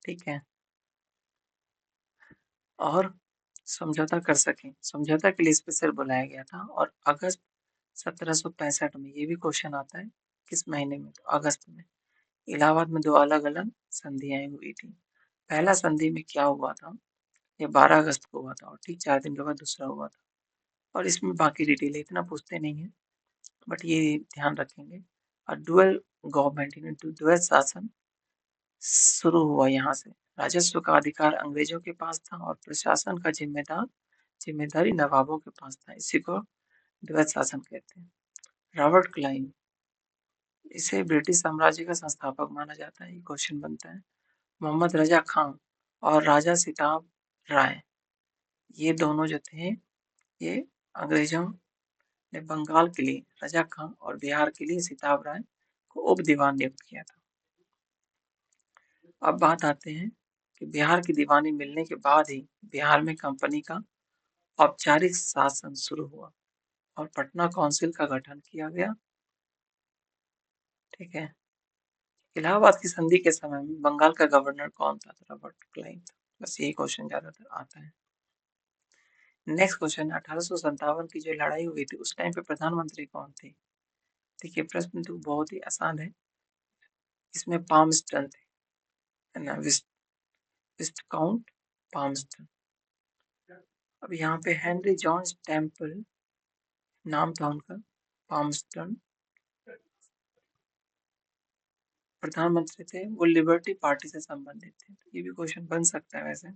[SPEAKER 1] ठीक है, और समझौता कर सके, समझौता के लिए स्पेशल बुलाया गया था। और अगस्त 1765 में, ये भी क्वेश्चन आता है किस महीने में, तो अगस्त में इलाहाबाद में दो अलग अलग संधियां हुई थी। पहला संधि में क्या हुआ था, ये 12 अगस्त को हुआ था और ठीक 4 दिन के बाद दूसरा हुआ था। और इसमें बाकी डिटेल इतना पूछते नहीं है, बट ये ध्यान रखेंगे। और डुअल गवर्नमेंट यानी द्वैध शासन शुरू हुआ यहाँ से। राजस्व का अधिकार अंग्रेजों के पास था और प्रशासन का जिम्मेदारी नवाबों के पास था। इसी को द्वैध शासन कहते हैं। रॉबर्ट क्लाइव, इसे ब्रिटिश साम्राज्य का संस्थापक माना जाता है। ये क्वेश्चन बनता है। मोहम्मद रजा खान और राजा सिताब राय, ये दोनों जो थे, ये अंग्रेजों ने बंगाल के लिए रजा खान और बिहार के लिए सिताब राय को उप दीवान नियुक्त किया था। अब बात आते हैं कि बिहार की दीवानी मिलने के बाद ही बिहार में कंपनी का औपचारिक शासन शुरू हुआ और पटना काउंसिल का गठन किया गया। ठीक है, इलाहाबाद की संधि के समय में बंगाल का गवर्नर कौन था? तो रॉबर्ट क्लाइव था। बस यही क्वेश्चन ज्यादातर आता है। नेक्स्ट क्वेश्चन, 1857 की जो लड़ाई हुई थी उस टाइम पे प्रधानमंत्री कौन थे? देखिए प्रश्न तो बहुत ही आसान है, इसमें पाल्मस्टन थे, है ना, विस्काउंट पाल्मस्टन। अब यहाँ पे हेनरी जॉन टेम्पल नाम था उनका, पाल्मस्टन प्रधानमंत्री थे, वो लिबर्टी पार्टी से संबंधित थे। तो ये भी क्वेश्चन बन सकता है वैसे।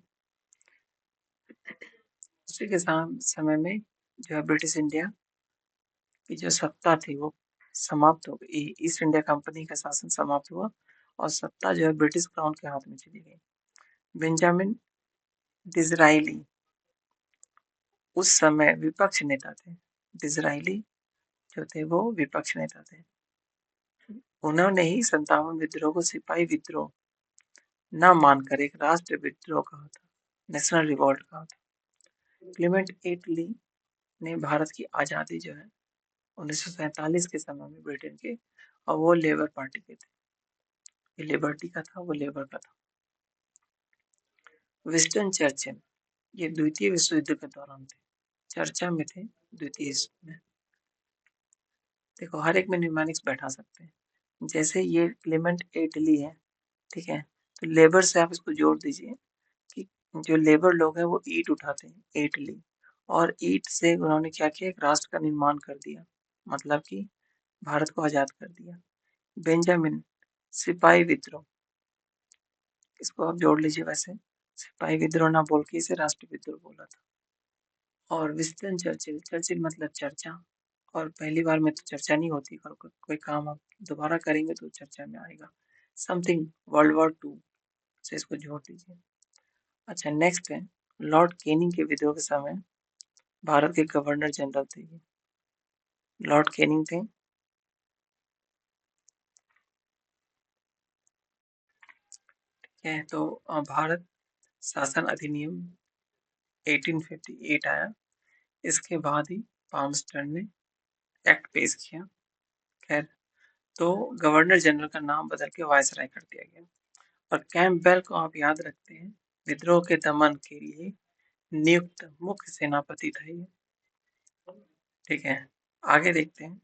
[SPEAKER 1] उसी के समय में जो है ब्रिटिश इंडिया की जो सत्ता थी वो समाप्त हो गई, ईस्ट इंडिया कंपनी का शासन समाप्त हुआ और सत्ता जो है ब्रिटिश क्राउन के हाथ में चली गई। बेंजामिन डिज़राइली उस समय विपक्ष नेता थे। डिज़राइली जो थे वो विपक्ष नेता थे। उन्होंने ही 57 विद्रोह को सिपाही विद्रोह न मानकर एक राष्ट्र विद्रोह कहा था, नेशनल रिवॉल्ट कहा था। क्लेमेंट एटली ने भारत की आज़ादी जो है 1947 के समय में ब्रिटेन के, और वो लेबर पार्टी के थे। ये लिबर्टी का था, वो लेबर का था। विंस्टन चर्चिल ये द्वितीय विश्व युद्ध के दौरान थे, चर्चा में थे द्वितीय विश्व में। देखो हर एक में न्यूमेरिक्स बैठा सकते हैं, जैसे ये क्लेमेंट एटली है, ठीक है, तो लेबर से आप इसको जोड़ दीजिए कि जो लेबर लोग हैं वो ईंट उठाते हैं, एटली, और ईंट से उन्होंने क्या किया, एक राष्ट्र का निर्माण कर दिया, मतलब कि भारत को आजाद कर दिया। बेंजामिन सिपाही विद्रोह, इसको आप जोड़ लीजिए, वैसे सिपाही विद्रोह ना बोल के इसे राष्ट्र विद्रोह बोला था। और विंस्टन चर्चिल, चर्चिल मतलब चर्चा, और पहली बार में तो चर्चा नहीं होती, कोई काम आप दोबारा करेंगे तो चर्चा में आएगा। समथिंग वर्ल्ड वॉर टू से इसको जोड़ दीजिए। अच्छा नेक्स्ट है, लॉर्ड कैनिंग के विद्रोह के समय भारत के गवर्नर जनरल थे ये, लॉर्ड कैनिंग थे। ठीक है, तो भारत शासन अधिनियम 1858 आया, इसके बाद ही पाल्मस्टन ने एक्ट पेश किया। खैर, तो गवर्नर जनरल का नाम बदल के वायसराय कर दिया गया। और कैंपबेल को आप याद रखते हैं, विद्रोह के दमन के लिए नियुक्त मुख्य सेनापति था ये। ठीक है, आगे देखते हैं।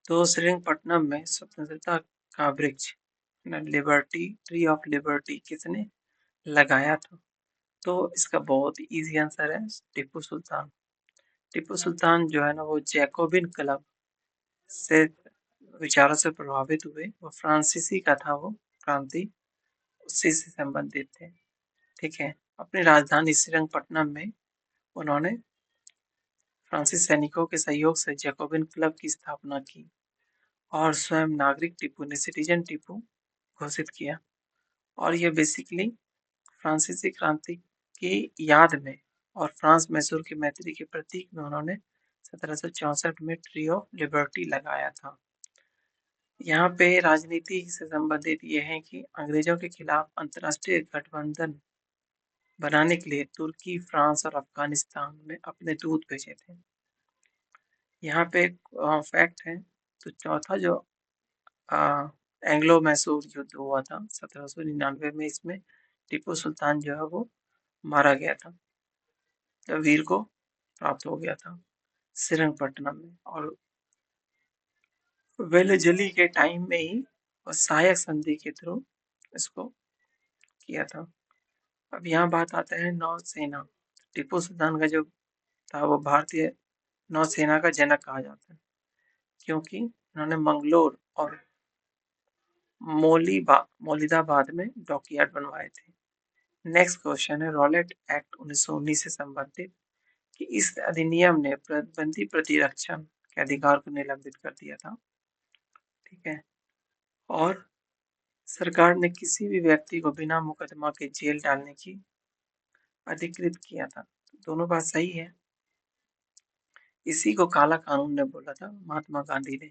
[SPEAKER 1] तो श्रीरंगपट्टनम में स्वतंत्रता का वृक्ष, लिबर्टी ट्री ऑफ लिबर्टी किसने लगाया था? तो इसका बहुत इजी आंसर है, टीपू सुल्तान। टीपू सुल्तान जो है ना, वो जैकोबिन क्लब से विचारों से प्रभावित हुए, वो फ्रांसीसी का था वो क्रांति, उसी से संबंधित थे। ठीक है, अपनी राजधानी श्रीरंगपट्टनम में उन्होंने फ्रांसीसी सैनिकों के सहयोग से जैकोबिन क्लब की स्थापना की और स्वयं नागरिक टीपू ने सिटीजन टीपू घोषित किया। और यह बेसिकली फ्रांसीसी क्रांति की याद में और फ्रांस मैसूर की मैत्री के प्रतीक में उन्होंने 1764 में ट्री ऑफ लिबर्टी लगाया था। यहाँ पे राजनीति से संबंधित ये है कि अंग्रेजों के खिलाफ अंतर्राष्ट्रीय गठबंधन बनाने के लिए तुर्की, फ्रांस और अफगानिस्तान में अपने दूत भेजे थे। यहाँ पे एक फैक्ट है, तो चौथा जो एंग्लो मैसूर युद्ध हुआ था 1799 में, इसमें टीपू सुल्तान जो है वो मारा गया था, जब वीर को प्राप्त हो गया था श्रीरंगपट्टनम में। और वेलजली के टाइम में ही और सहायक संधि के थ्रू इसको किया था। अब यहाँ बात आता है नौसेना। टीपू सुल्तान का जो था वो भारतीय नौसेना का जनक कहा जाता है, क्योंकि उन्होंने मंगलोर और मोलिदाबाद में डॉकयार्ड बनवाए थे। नेक्स्ट क्वेश्चन है, रॉलेट एक्ट 1919 से संबंधित कि इस अधिनियम ने प्रतिबंधी प्रतिरक्षण के अधिकार को निलंबित कर दिया था। ठीक है, और सरकार ने किसी भी व्यक्ति को बिना मुकदमा के जेल डालने की अधिकृत किया था। दोनों बात सही है, इसी को काला कानून ने बोला था महात्मा गांधी ने।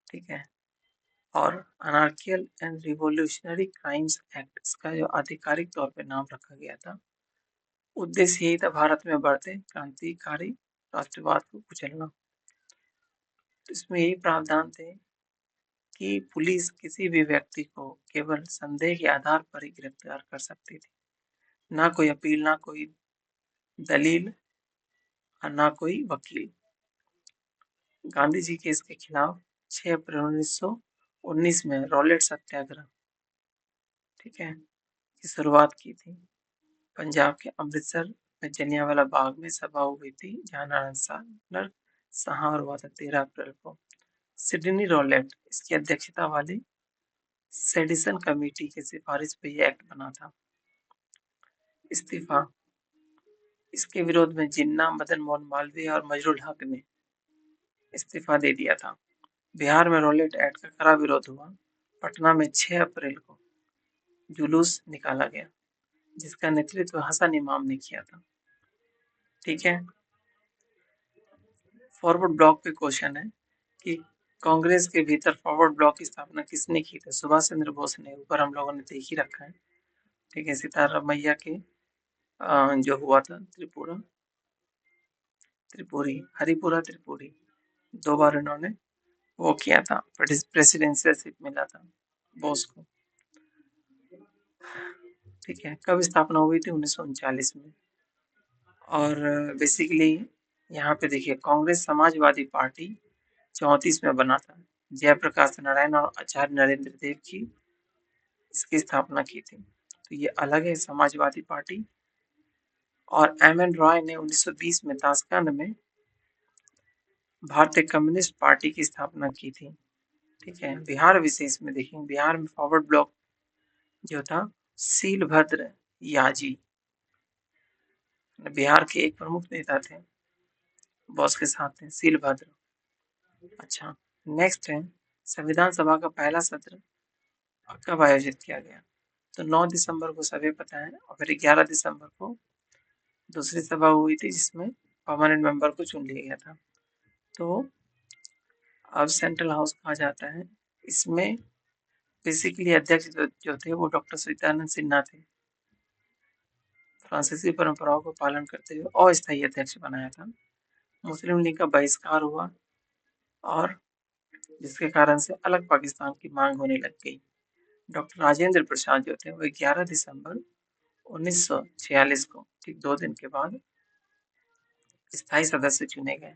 [SPEAKER 1] ठीक है, और अनार्कियल एंड रिवोल्यूशनरी क्राइम्स एक्ट, इसका जो आधिकारिक तौर पे नाम रखा गया था, उद्देश्य यही था भारत में बढ़ते क्रांतिकारी राष्ट्रवाद को कुचलना। तो इसमें यही प्रावधान थे कि पुलिस किसी भी व्यक्ति को केवल संदेह के आधार पर ही गिरफ्तार कर सकती थी, ना कोई अपील, ना कोई दलील और ना कोई वकील। गांधी जी के इसके खिलाफ 6 अप्रैल 1919 में रॉलेट सत्याग्रह, ठीक है, की शुरुआत की थी। पंजाब के अमृतसर में जलियांवाला बाग में सभा हुई थी जहां नरसंहार हुआ था 13 अप्रैल को। सिडनी रॉलेट इसकी अध्यक्षता वाली सेडिसन कमेटी की सिफारिश पे ये एक्ट बना था। इस्तीफा, इसके विरोध में जिन्ना, मदन मोहन मालवीय और मजरुल हक ने इस्तीफा दे दिया था। बिहार में रॉलेट एक्ट का कड़ा विरोध हुआ। पटना में 6 अप्रैल को जुलूस निकाला गया जिसका नेतृत्व हसन इमाम ने किया था। ठीक है, फॉरवर्ड ब्लॉक पे क्वेश्चन है कि कांग्रेस के भीतर फॉरवर्ड ब्लॉक की स्थापना किसने की थी? सुभाष चंद्र बोस ने। ऊपर हम लोगों ने देख ही रखा है। ठीक है, सिद्धारमैया के जो हुआ था त्रिपुरी, हरिपुरा त्रिपुरी, 2 बार इन्होंने वो किया था, प्रेसिडेंशियल शिप मिला था बोस को। ठीक है, कब स्थापना हुई थी? 1939 में। और बेसिकली यहाँ पे देखिए, कांग्रेस समाजवादी पार्टी 34 में बना था। जयप्रकाश नारायण और आचार्य नरेंद्र देव की इसकी स्थापना की थी। तो ये अलग है समाजवादी पार्टी। और एम एन रॉय ने 1920 में ताशकंद में भारतीय कम्युनिस्ट पार्टी की स्थापना की थी। ठीक है, बिहार विशेष में देखेंगे, बिहार में फॉरवर्ड ब्लॉक जो था शीलभद्र याजी बिहार के एक प्रमुख नेता थे, बॉस के साथ थे शीलभद्र। अच्छा, नेक्स्ट है संविधान सभा का पहला सत्र कब आयोजित किया गया? तो 9 दिसंबर को सभी पता है, और फिर 11 दिसंबर को दूसरी सभा हुई थी जिसमें परमानेंट मेंबर को चुन लिया गया था। तो अब सेंट्रल हाउस कहा जाता है। इसमें बेसिकली अध्यक्ष जो थे वो डॉक्टर सत्यानंद सिन्हा थे। फ्रांसीसी परंपराओं को पालन करते हुए अस्थायी अध्यक्ष बनाया था। मुस्लिम लीग का बहिष्कार हुआ और जिसके कारण से अलग पाकिस्तान की मांग होने लग गई। डॉक्टर राजेंद्र प्रसाद जो थे वो 11 दिसंबर 1946 को, ठीक 2 दिन के बाद, स्थायी सदस्य चुने गए।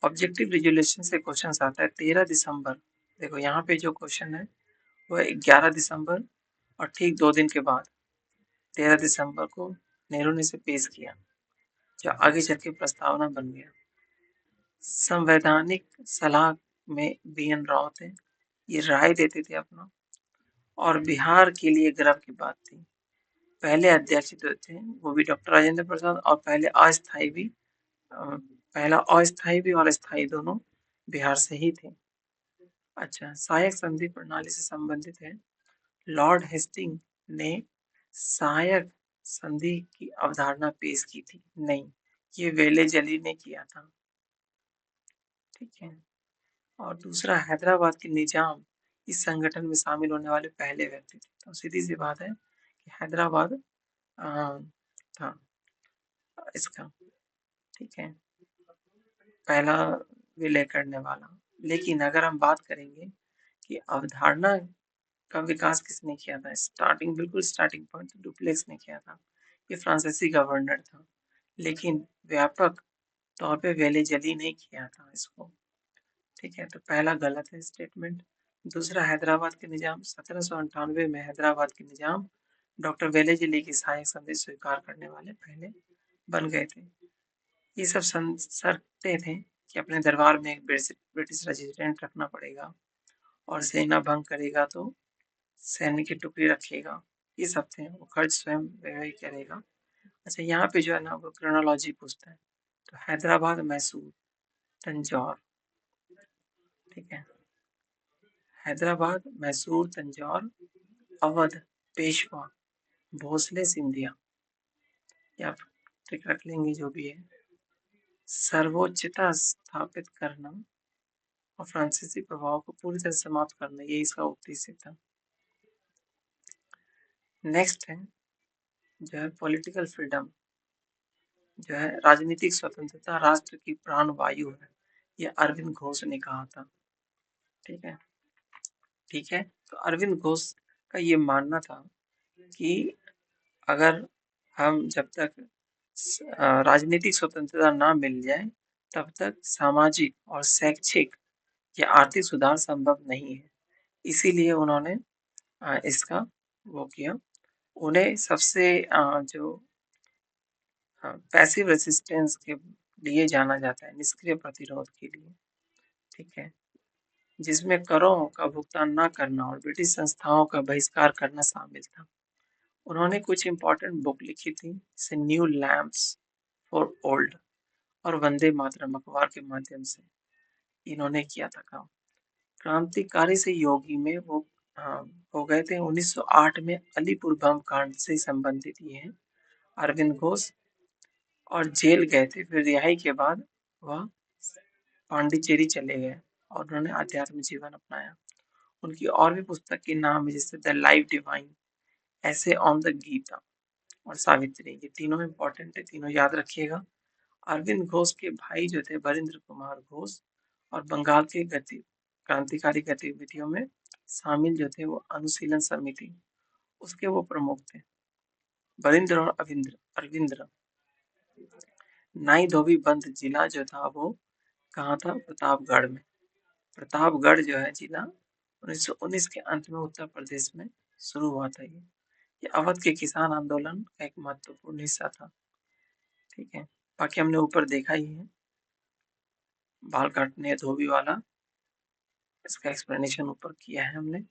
[SPEAKER 1] ऑब्जेक्टिव रिजोल्यूशन से क्वेश्चन आता है 13 दिसंबर। देखो यहाँ पे जो क्वेश्चन है वो 11 दिसंबर और ठीक 2 दिन के बाद 13 दिसंबर को नेहरू ने इसे पेश किया, जो आगे चल के प्रस्तावना बन गया। संवैधानिक सलाह में बी एन राव थे, ये राय देते थे अपना, और बिहार के लिए गर्व की बात थी। पहले अध्यक्ष जो थे वो भी डॉक्टर राजेंद्र प्रसाद, और पहला अस्थायी भी और स्थायी दोनों बिहार से ही थे। अच्छा, सहायक संधि प्रणाली से संबंधित है। लॉर्ड हेस्टिंग ने सहायक संधि की अवधारणा पेश की थी? नहीं, ये वेले जली ने किया था। ठीक है, और दूसरा, हैदराबाद के निजाम इस संगठन में शामिल होने वाले पहले व्यक्ति थे। तो सीधी सी बात है कि हैदराबाद था इसका, ठीक है, पहला विलय करने वाला। लेकिन अगर हम बात करेंगे कि अवधारणा का विकास किसने किया था, स्टार्टिंग, बिल्कुल स्टार्टिंग पॉइंट डुप्लेक्स ने किया था। ये फ्रांसीसी गवर्नर था, लेकिन व्यापक तौर पे वेले जली ने किया था इसको। ठीक है, तो पहला गलत है स्टेटमेंट। दूसरा, हैदराबाद के निजाम 1798 में हैदराबाद के निजाम डॉक्टर वेलेजली की सहायक संधि स्वीकार करने वाले पहले बन गए थे। ये सब शर्तें थे कि अपने दरबार में एक ब्रिटिश रेजिडेंट रखना पड़ेगा, और सेना भंग करेगा तो सैन्य की टुकड़ी रखेगा, ये सब थे। वो खर्च स्वयं व्यय करेगा। अच्छा, यहाँ पे जो है ना वो क्रोनोलॉजी पूछता है। तो हैदराबाद, मैसूर, तंजौर, ठीक है, हैदराबाद, मैसूर, तंजौर, अवध, पेशवा, भोसले, सिंधिया, या ठीक रख लेंगे जो भी है। सर्वोच्चता स्थापित करना और फ्रांसीसी प्रभाव को पूरी तरह समाप्त करना, ये इसका उद्देश्य था। नेक्स्ट है जो है पॉलिटिकल फ्रीडम, जो है राजनीतिक स्वतंत्रता राष्ट्र की प्राण वायु है, ये अरविंद घोष ने कहा था। ठीक है, ठीक है, तो अरविंद घोष का ये मानना था कि अगर हम जब तक राजनीतिक स्वतंत्रता ना मिल जाए तब तक सामाजिक और शैक्षिक या आर्थिक सुधार संभव नहीं है। इसीलिए उन्होंने इसका वो किया। उन्हें सबसे जो पैसिव रेजिस्टेंस के लिए जाना जाता है, निष्क्रिय प्रतिरोध के लिए, ठीक है, जिसमें करों का भुगतान ना करना और ब्रिटिश संस्थाओं का बहिष्कार करना शामिल था। उन्होंने कुछ इम्पोर्टेंट बुक लिखी थी, जैसे न्यू लैम्प्स फॉर ओल्ड और वंदे मातरम अखबार के माध्यम से इन्होंने किया था काम। क्रांतिकारी से योगी में वो हाँ, हो गए थे 1908 में अलीपुर बम कांड से संबंधित ये हैं अरविंद घोष, और जेल गए थे। फिर रिहाई के बाद वह पांडिचेरी चले गए और उन्होंने आध्यात्म जीवन अपनाया। उनकी और भी पुस्तक के नाम है, जैसे द लाइफ डिवाइन, ऐसे ऑन द गीता और सावित्री। ये तीनों इंपॉर्टेंट है, तीनों याद रखिएगा। अरविंद घोष के भाई जो थे वरिंद्र कुमार घोष, और बंगाल के क्रांतिकारी गतिविधियों में शामिल जो थे वो अनुशीलन समिति, उसके वो प्रमुख थे। वरिंद्र और अरविंद्र नाई धोबी बंद जिला जो था वो कहाँ था? प्रतापगढ़ में। प्रतापगढ़ जो है जिला 1919 के अंत में उत्तर प्रदेश में शुरू हुआ था। ये अवध के किसान आंदोलन का एक महत्वपूर्ण हिस्सा था, ठीक है। बाकी हमने ऊपर देखा ही है, बाल काटने धोबी वाला, इसका एक्सप्लेनेशन ऊपर किया है हमने।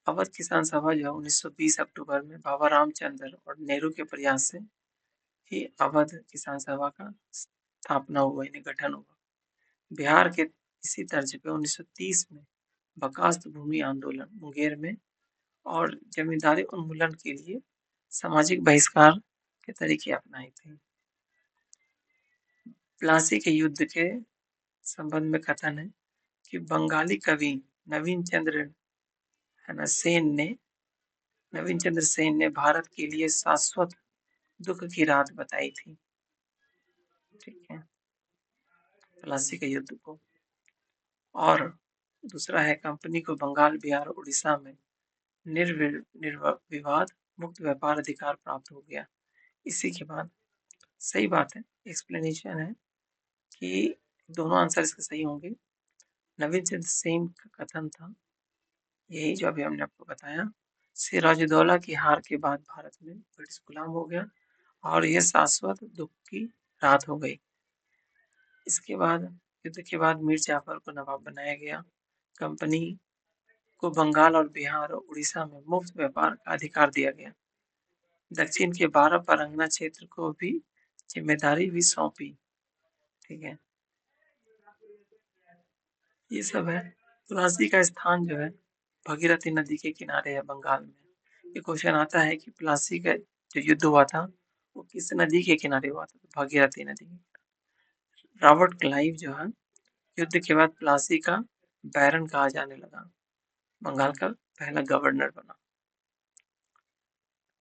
[SPEAKER 1] अवध किसान सभा जो है 1920 अक्टूबर में बाबा रामचंद्र और नेहरू के प्रयास से ही अवध किसान सभा का स्थापना हुआ, इन्हें गठन हुआ। बिहार के इसी तर्ज पे 1930 में बर्खास्त भूमि आंदोलन मुंगेर में और जमींदारी उन्मूलन के लिए सामाजिक बहिष्कार के तरीके अपनाए थे। प्लासी के युद्ध के संबंध में कथन है कि बंगाली कवि नवीन चंद्र है ना नवीन चंद्र सेन ने भारत के लिए शाश्वत दुख की रात बताई थी, ठीक है, प्लासी के युद्ध को। और दूसरा है कंपनी को बंगाल, बिहार, उड़ीसा में निर्विवाद मुक्त व्यापार अधिकार प्राप्त हो गया। इसी के बाद सही बात है, एक्सप्लेनेशन है कि दोनों आंसर इसके सही होंगे। नवीन चंद्र सेन का कथन था यही जो अभी हमने आपको बताया, सिराजुद्दौला की हार के बाद भारत में ब्रिटिश गुलाम हो गया और यह शाश्वत दुख की रात हो गई। इसके बाद युद्ध के बाद मीर जाफर को नवाब बनाया गया। कंपनी को बंगाल और बिहार और उड़ीसा में मुफ्त व्यापार का अधिकार दिया गया। दक्षिण के 12 परगना क्षेत्र को भी जिम्मेदारी भी सौंपी, ठीक है। ये सब है। प्लासी का स्थान जो है भगीरथी नदी के किनारे है बंगाल में। ये क्वेश्चन आता है कि प्लासी का जो युद्ध हुआ था वो किस नदी के किनारे हुआ था? तो भागीरथी नदी के। रॉबर्ट क्लाइव जो है युद्ध के बाद प्लासी का बैरन कहा जाने लगा, बंगाल का पहला गवर्नर बना।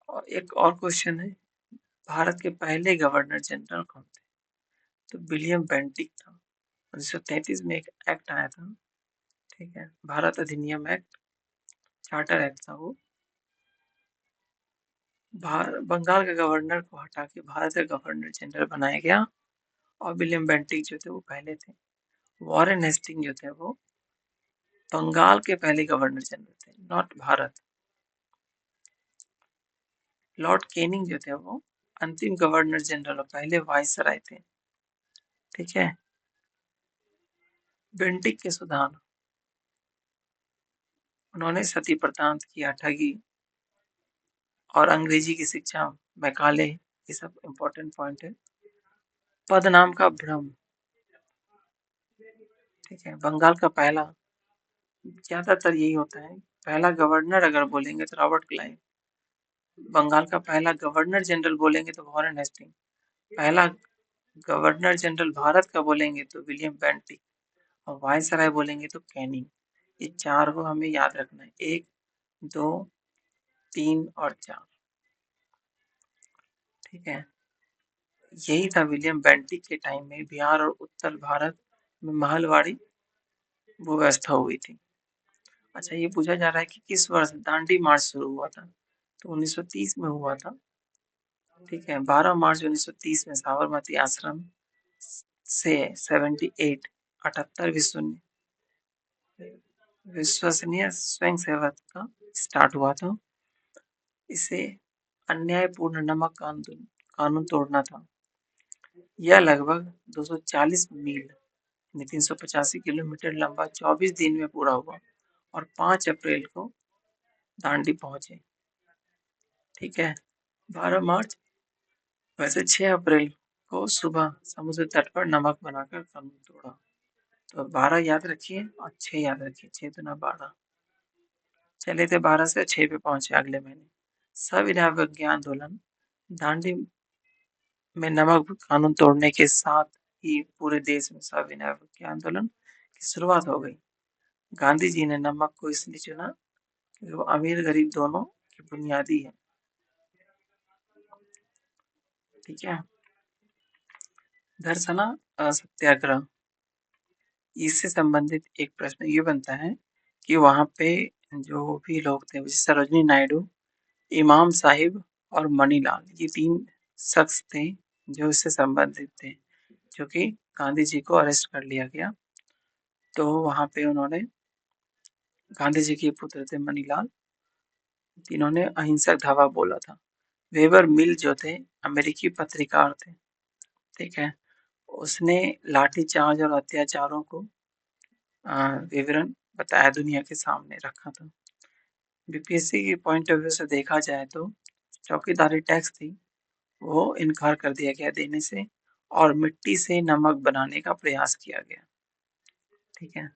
[SPEAKER 1] और एक और क्वेश्चन है, भारत के पहले गवर्नर जनरल कौन थे? तो विलियम बेंटिक था। 1933 में एक एक्ट आया था, ठीक है, भारत अधिनियम एक्ट, चार्टर एक्ट था वो। बंगाल के गवर्नर को हटा के भारत का गवर्नर जनरल बनाया गया और विलियम बेंटिक जो थे वो पहले थे। वॉरेन हेस्टिंग जो थे वो बंगाल के पहले गवर्नर जनरल थे, नॉट भारत। लॉर्ड कैनिंग जो थे वो अंतिम गवर्नर जनरल और पहले वाइसराय थे, ठीक है। बेंटिक के सुधार, उन्होंने सती प्रथा किया, ठगी और अंग्रेजी की शिक्षा, मैकाले, ये सब इम्पोर्टेंट पॉइंट है। पद नाम का भ्रम, ठीक है, बंगाल का पहला, ज्यादातर यही होता है, पहला गवर्नर अगर बोलेंगे तो रॉबर्ट क्लाइव, बंगाल का पहला गवर्नर जनरल बोलेंगे तो वॉरेन हेस्टिंग, पहला गवर्नर जनरल भारत का बोलेंगे तो विलियम बेंटिक, और वायसराय बोलेंगे तो कैनिंग। ये चार को हमें याद रखना है, 1, 2, 3 और 4, ठीक है। यही था विलियम बेंटिक के टाइम में बिहार और उत्तर भारत में महलवाड़ी वो व्यवस्था हुई थी। अच्छा, ये पूछा जा रहा है कि किस वर्ष दांडी मार्च शुरू हुआ था? तो 1930 में हुआ था। ठीक है। 12 मार्च 1930 में साबरमती आश्रम से 78 विश्वसनीय स्वयंसेवक का स्टार्ट हुआ था। इसे अन्यायपूर्ण नमक कानून तोड़ना था। यह लगभग 240 मील यानी 385 किलोमीटर लंबा 24 दिन में पूरा हुआ और 5 अप्रैल को दांडी पहुंचे। ठीक है। 12 मार्च वैसे 6 अप्रैल को सुबह समुद्र तट पर नमक बनाकर कानून तोड़ा। तो 12 याद रखिए और 6 याद रखिए, 6 दुना 12। चले थे 12 से 6 पे पहुंचे अगले महीने। सविनय अवज्ञा आंदोलन दांडी में नमक कानून तोड़ने के साथ ही पूरे देश में सविनय अवज्ञा आंदोलन की शुरुआत हो गई। गांधी जी ने नमक को इसलिए चुना क्योंकि वो अमीर गरीब दोनों की बुनियादी है। ठीक है। दर्शना सत्याग्रह, इससे संबंधित एक प्रश्न ये बनता है कि वहां पे जो भी लोग थे जैसे सरोजनी नायडू, इमाम साहिब और मणिलाल, ये 3 शख्स थे जो इससे संबंधित थे, जो कि गांधी जी को अरेस्ट कर लिया गया। तो वहां पे उन्होंने गांधी जी के पुत्र थे मणिलाल, तीनों ने अहिंसक धावा बोला था। वेबर मिल जो थे अमेरिकी पत्रकार थे। ठीक है। उसने लाठीचार्ज और अत्याचारों को विवरण बताया, दुनिया के सामने रखा था। बीपीएससी के पॉइंट ऑफ व्यू से देखा जाए तो चौकीदारी टैक्स थी वो इनकार कर दिया गया देने से और मिट्टी से नमक बनाने का प्रयास किया गया। ठीक है।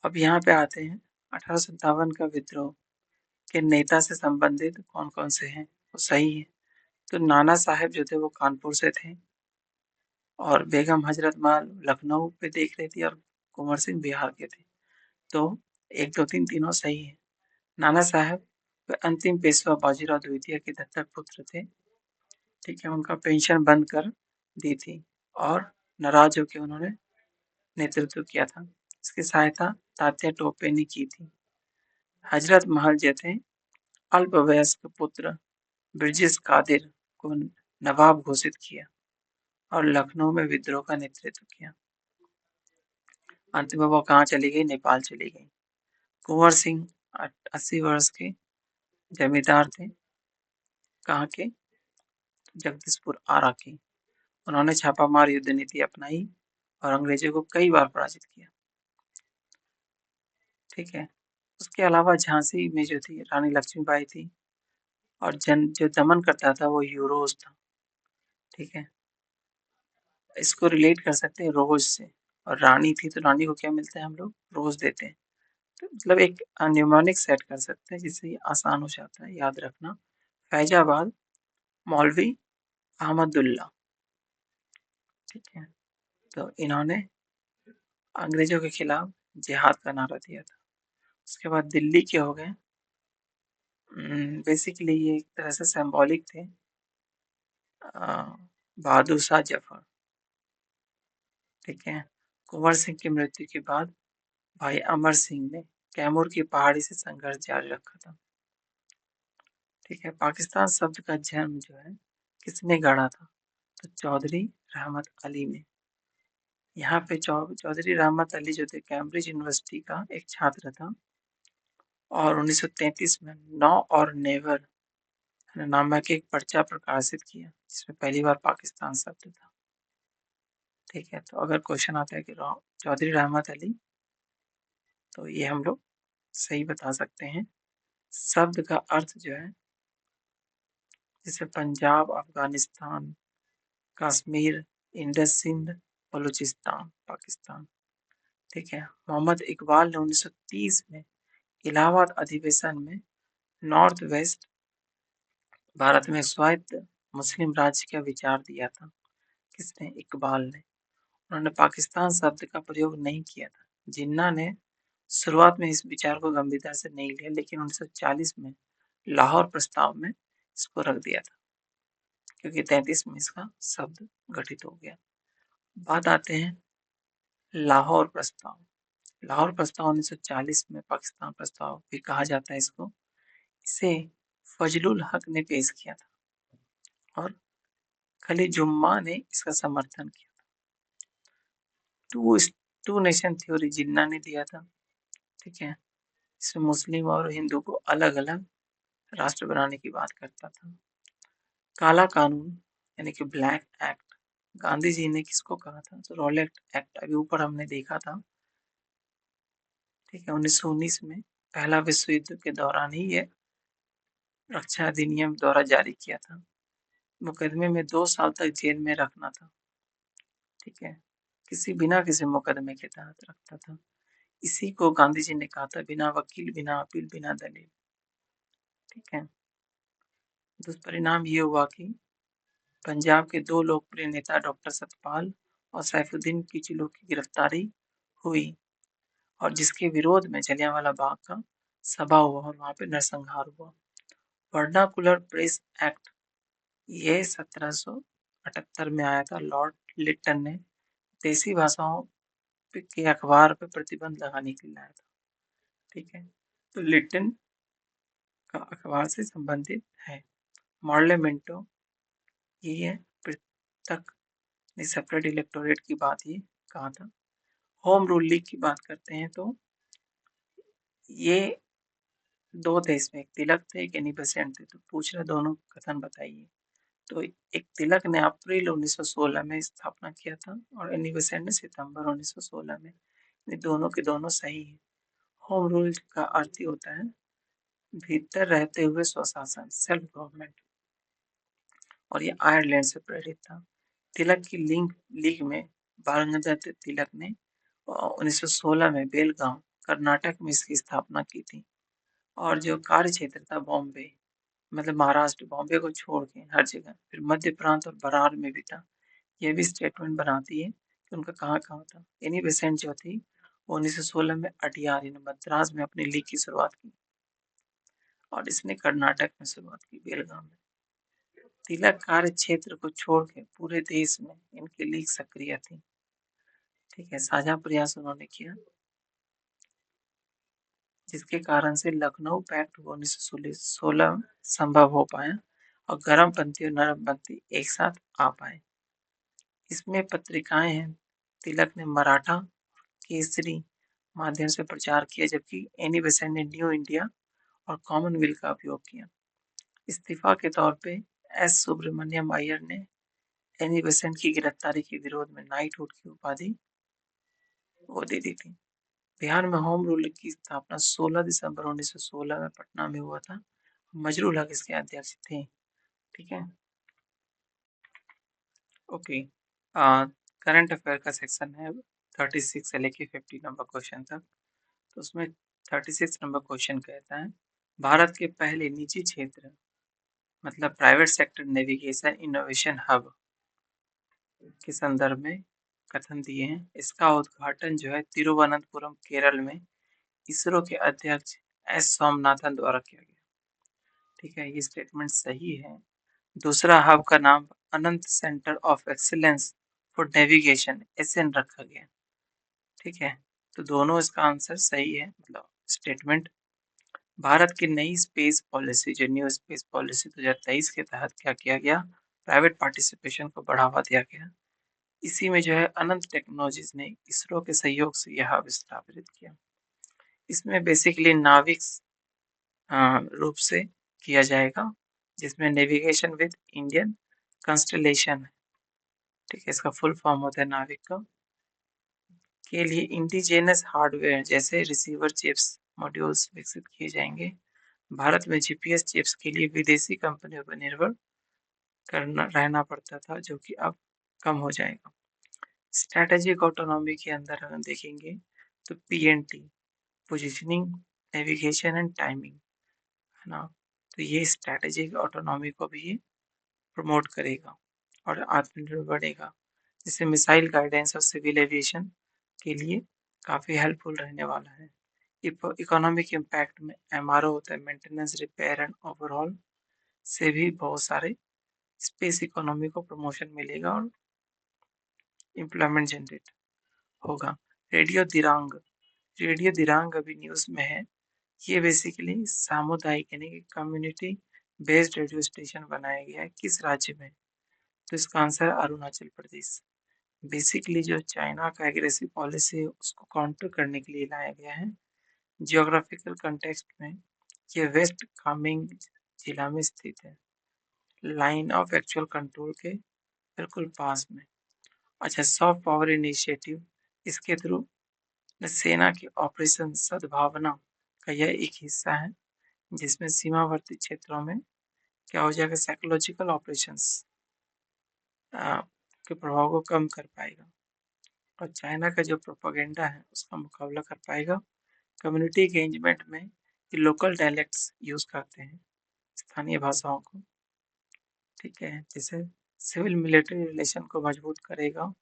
[SPEAKER 1] अब यहाँ पे आते हैं 1857 का विद्रोह के नेता से संबंधित कौन कौन से हैं, वो सही है। तो नाना साहेब जो थे वो कानपुर से थे और बेगम हजरत महल लखनऊ पे देख रही थी और कुंवर सिंह बिहार के थे। तो 1 2 3 तीनों सही है। नाना साहब वे अंतिम पेशवा बाजीराव द्वितीय के दत्तक पुत्र थे। ठीक है। उनका पेंशन बंद कर दी थी और नाराज होकर उन्होंने नेतृत्व किया था। इसकी सहायता तात्या टोपे ने की थी। हजरत महल जो थे अल्पवयस्क पुत्र ब्रिजेश कादिर को नवाब घोषित किया और लखनऊ में विद्रोह का नेतृत्व किया। अंत में वो कहाँ चली गई, नेपाल चली गई। कुंवर सिंह 80 वर्ष के जमींदार थे, कहाँ के, जगदीशपुर आरा के। उन्होंने छापामार युद्ध नीति अपनाई और अंग्रेजों को कई बार पराजित किया। ठीक है। उसके अलावा झांसी में जो थी रानी लक्ष्मीबाई थी और जो दमन करता था वो यूरोज था। ठीक है। इसको रिलेट कर सकते हैं रोज से, और रानी थी तो रानी को क्या मिलता है, हम लोग रोज देते हैं। तो मतलब एक न्यूमोनिक सेट कर सकते हैं जिससे ये आसान हो जाता है याद रखना। फैजाबाद मौलवी अहमदुल्ला। ठीक है। तो इन्होंने अंग्रेजों के खिलाफ जिहाद का नारा दिया था। उसके बाद दिल्ली के हो गए, बेसिकली ये एक तरह से सिंबॉलिक थे, बहादुर शाह जफर। ठीक है। कुंवर सिंह की मृत्यु के बाद भाई अमर सिंह ने कैमूर की पहाड़ी से संघर्ष जारी रखा था। ठीक है। पाकिस्तान शब्द का जन्म जो है किसने गढ़ा था, तो चौधरी रहमत अली ने। यहाँ पे चौधरी रहमत अली जो थे कैम्ब्रिज यूनिवर्सिटी का एक छात्र था और 1933 में नो और नेवर नामक एक पर्चा प्रकाशित किया जिसमें पहली बार पाकिस्तान शब्द था। ठीक है। तो अगर क्वेश्चन आता है कि चौधरी रहमत अली, तो ये हम लोग सही बता सकते हैं। शब्द का अर्थ जो है जैसे पंजाब, अफगानिस्तान, कश्मीर, इंडस सिंध, बलूचिस्तान, पाकिस्तान। ठीक है। मोहम्मद इकबाल ने 1930 में इलाहाबाद अधिवेशन में नॉर्थ वेस्ट भारत में स्वायत्त मुस्लिम राज्य का विचार दिया था। किसने, इकबाल ने। उन्होंने पाकिस्तान शब्द का प्रयोग नहीं किया था। जिन्ना ने शुरुआत में इस विचार को गंभीरता से नहीं लिया, लेकिन 1940 में लाहौर प्रस्ताव में इसको रख दिया था क्योंकि 33 में इसका शब्द गठित हो गया। बात आते हैं लाहौर प्रस्ताव। लाहौर प्रस्ताव 1940 में पाकिस्तान प्रस्ताव भी कहा जाता है इसको। इसे फजलुल हक ने पेश किया था। और खलील जुम्मा ने इसका समर्थन किया। टू नेशन थ्योरी जिन्ना ने दिया था, ठीक है। इसमें मुस्लिम और हिंदू को अलग अलग राष्ट्र बनाने की बात करता था। काला कानून यानी कि ब्लैक एक्ट, गांधी जी ने किसको कहा था? तो रॉलेट एक्ट अभी ऊपर हमने देखा था, ठीक है। 1919 में पहला विश्व युद्ध के दौरान ही ये रक्षा अधिनियम द्वारा जारी किया था। मुकदमे में 2 साल तक जेल में रखना था, ठीक है। बिना किसी मुकदमे के तहत रखता था। इसी को गांधी जी ने कहा था बिना वकील, बिना अपील, बिना दलील, ठीक है। दुष्परिणाम ये हुआ कि पंजाब के 2 लोकप्रिय नेता डॉक्टर सतपाल और सैफुद्दीन किचलू की गिरफ्तारी हुई और जिसके विरोध में जलियांवाला बाग का सभा हुआ और वहां पे नरसंहार हुआ। वर्नाकुलर प्रेस एक्ट ये 1778 में आया था। लॉर्ड लिटन ने देसी भाषाओं के अखबार पे प्रतिबंध लगाने के लिए लाया था, ठीक है। तो लिटन का अखबार से संबंधित है। मॉर्ले मिंटो ये है पृथक सेपरेट इलेक्टोरेट की बात ही कहा था। होम रूल लीग की बात करते हैं तो ये 2 थे, इसमें एक तिलक थे, एक एनी बेसेंट थे। तो पूछ रहे दोनों कथन बताइए। तो एक तिलक ने अप्रैल 1916 में स्थापना किया था और एनी बेसेंट ने सितंबर 1916 में। ये दोनों के दोनों सही है। होम रूल का अर्थ ही होता है भीतर रहते हुए स्वशासन, सेल्फ गवर्नमेंट, और ये आयरलैंड से प्रेरित था। तिलक की लीग में बाल गंगाधर तिलक ने 1916 में बेलगांव कर्नाटक में इसकी स्थापना की थी। और जो कार्य क्षेत्र था बॉम्बे, मतलब महाराष्ट्र, बॉम्बे को छोड़ के हर जगह, फिर मध्य प्रांत और बरार में भी था। ये भी स्टेटमेंट बनाती है कि उनका कहाँ कहाँ था। एनी बेसेंट जो थी 1916 में अटियार यानी मद्रास में अपनी लीग की शुरुआत की और इसने कर्नाटक में शुरुआत की बेलगाम में। तिलक कार्य क्षेत्र को छोड़ के पूरे देश में इनकी लीग सक्रिय थी, ठीक है। साझा प्रयास उन्होंने किया जिसके कारण से लखनऊ पैक्ट 1916 संभव हो पाया और गर्मपंथी और नरमपंथी एक साथ आ पाए। इसमें पत्रिकाएं हैं। तिलक ने मराठा केसरी माध्यम से प्रचार किया जबकि एनी बेसेंट ने न्यू इंडिया और कॉमनवेल्थ का उपयोग किया। इस्तीफा के तौर पे एस सुब्रमण्यम अय्यर ने एनी बेसेंट की गिरफ्तारी के विरोध में नाइटहुड की उपाधि वो दे दी थी। बिहार में होम रूल की स्थापना 16 दिसंबर 1916 में पटना में हुआ था। मजरूल हक इसके अध्यक्ष थे, ठीक है। ओके, करंट अफेयर का सेक्शन है 36 से लेके 50 नंबर क्वेश्चन तक। तो उसमें 36 नंबर क्वेश्चन कहता है भारत के पहले निजी क्षेत्र मतलब private sector navigation innovation hub के संदर्भ में कथन दिए हैं। इसका उद्घाटन जो है तिरुवनंतपुरम केरल में इसरो के अध्यक्ष एस स्वामीनाथन द्वारा किया गया, ठीक है। ये स्टेटमेंट सही है। दूसरा हब का नाम Anant centre of excellence for navigation SN रखा गया, ठीक है। तो दोनों इसका आंसर सही है। मतलब स्टेटमेंट भारत की नई स्पेस पॉलिसी जो न्यू स्पेस पॉलिसी 2023 के तहत क्या किया गया, प्राइवेट पार्टिसिपेशन को बढ़ावा दिया गया। इसी में जो है अनंत टेक्नोलॉजीज ने इसरो के सहयोग से यह हब स्थापित किया। इसमें बेसिकली नाविक रूप से किया जाएगा जिसमें नेविगेशन विद इंडियन कंस्टलेशन, ठीक है। इसका फुल फॉर्म होता है नाविक का। के लिए इंडिजिनस हार्डवेयर जैसे रिसीवर चिप्स मॉड्यूल्स विकसित किए जाएंगे। भारत में जीपीएस चिप्स के लिए विदेशी कंपनियों पर निर्भर करना रहना पड़ता था जो कि अब कम हो जाएगा। स्ट्रैटेजिक ऑटोनॉमी के अंदर अगर देखेंगे तो PNT positioning navigation and timing है ना। तो ये स्ट्रैटेजिक ऑटोनॉमी को भी प्रमोट करेगा और आत्मनिर्भर बनेगा, जिससे मिसाइल गाइडेंस और सिविल एविएशन के लिए काफ़ी हेल्पफुल रहने वाला है। इकोनॉमिक इम्पैक्ट में एमआरओ होता है मेंटेनेंस रिपेयर एंड ओवरऑल से भी बहुत सारे स्पेस इकोनॉमी को प्रमोशन मिलेगा और एम्प्लॉयमेंट जनरेट होगा। रेडियो दिरांग, रेडियो दिरांग अभी न्यूज़ में है। ये बेसिकली सामुदायिक यानी कि कम्युनिटी बेस्ड रेडियो स्टेशन बनाया गया है किस राज्य में? तो इसका आंसर है अरुणाचल प्रदेश। बेसिकली जो चाइना का एग्रेसिव पॉलिसी है उसको काउंटर करने के लिए लाया गया है। जियोग्राफिकल कंटेक्स्ट में ये वेस्ट कामेंग जिला में स्थित है, लाइन ऑफ एक्चुअल कंट्रोल के बिल्कुल पास में। अच्छा, सॉफ्ट पावर इनिशिएटिव, इसके थ्रू सेना के ऑपरेशन सद्भावना का यह एक हिस्सा है जिसमें सीमावर्ती क्षेत्रों में क्या हो जाएगा, साइकोलॉजिकल ऑपरेशंस के प्रभाव को कम कर पाएगा और चाइना का जो प्रोपागेंडा है उसका मुकाबला कर पाएगा। कम्युनिटी एंगेजमेंट में ये लोकल डायलेक्ट्स यूज करते हैं, स्थानीय भाषाओं को, ठीक है, जिसे सिविल मिलिट्री रिलेशन को मजबूत करेगा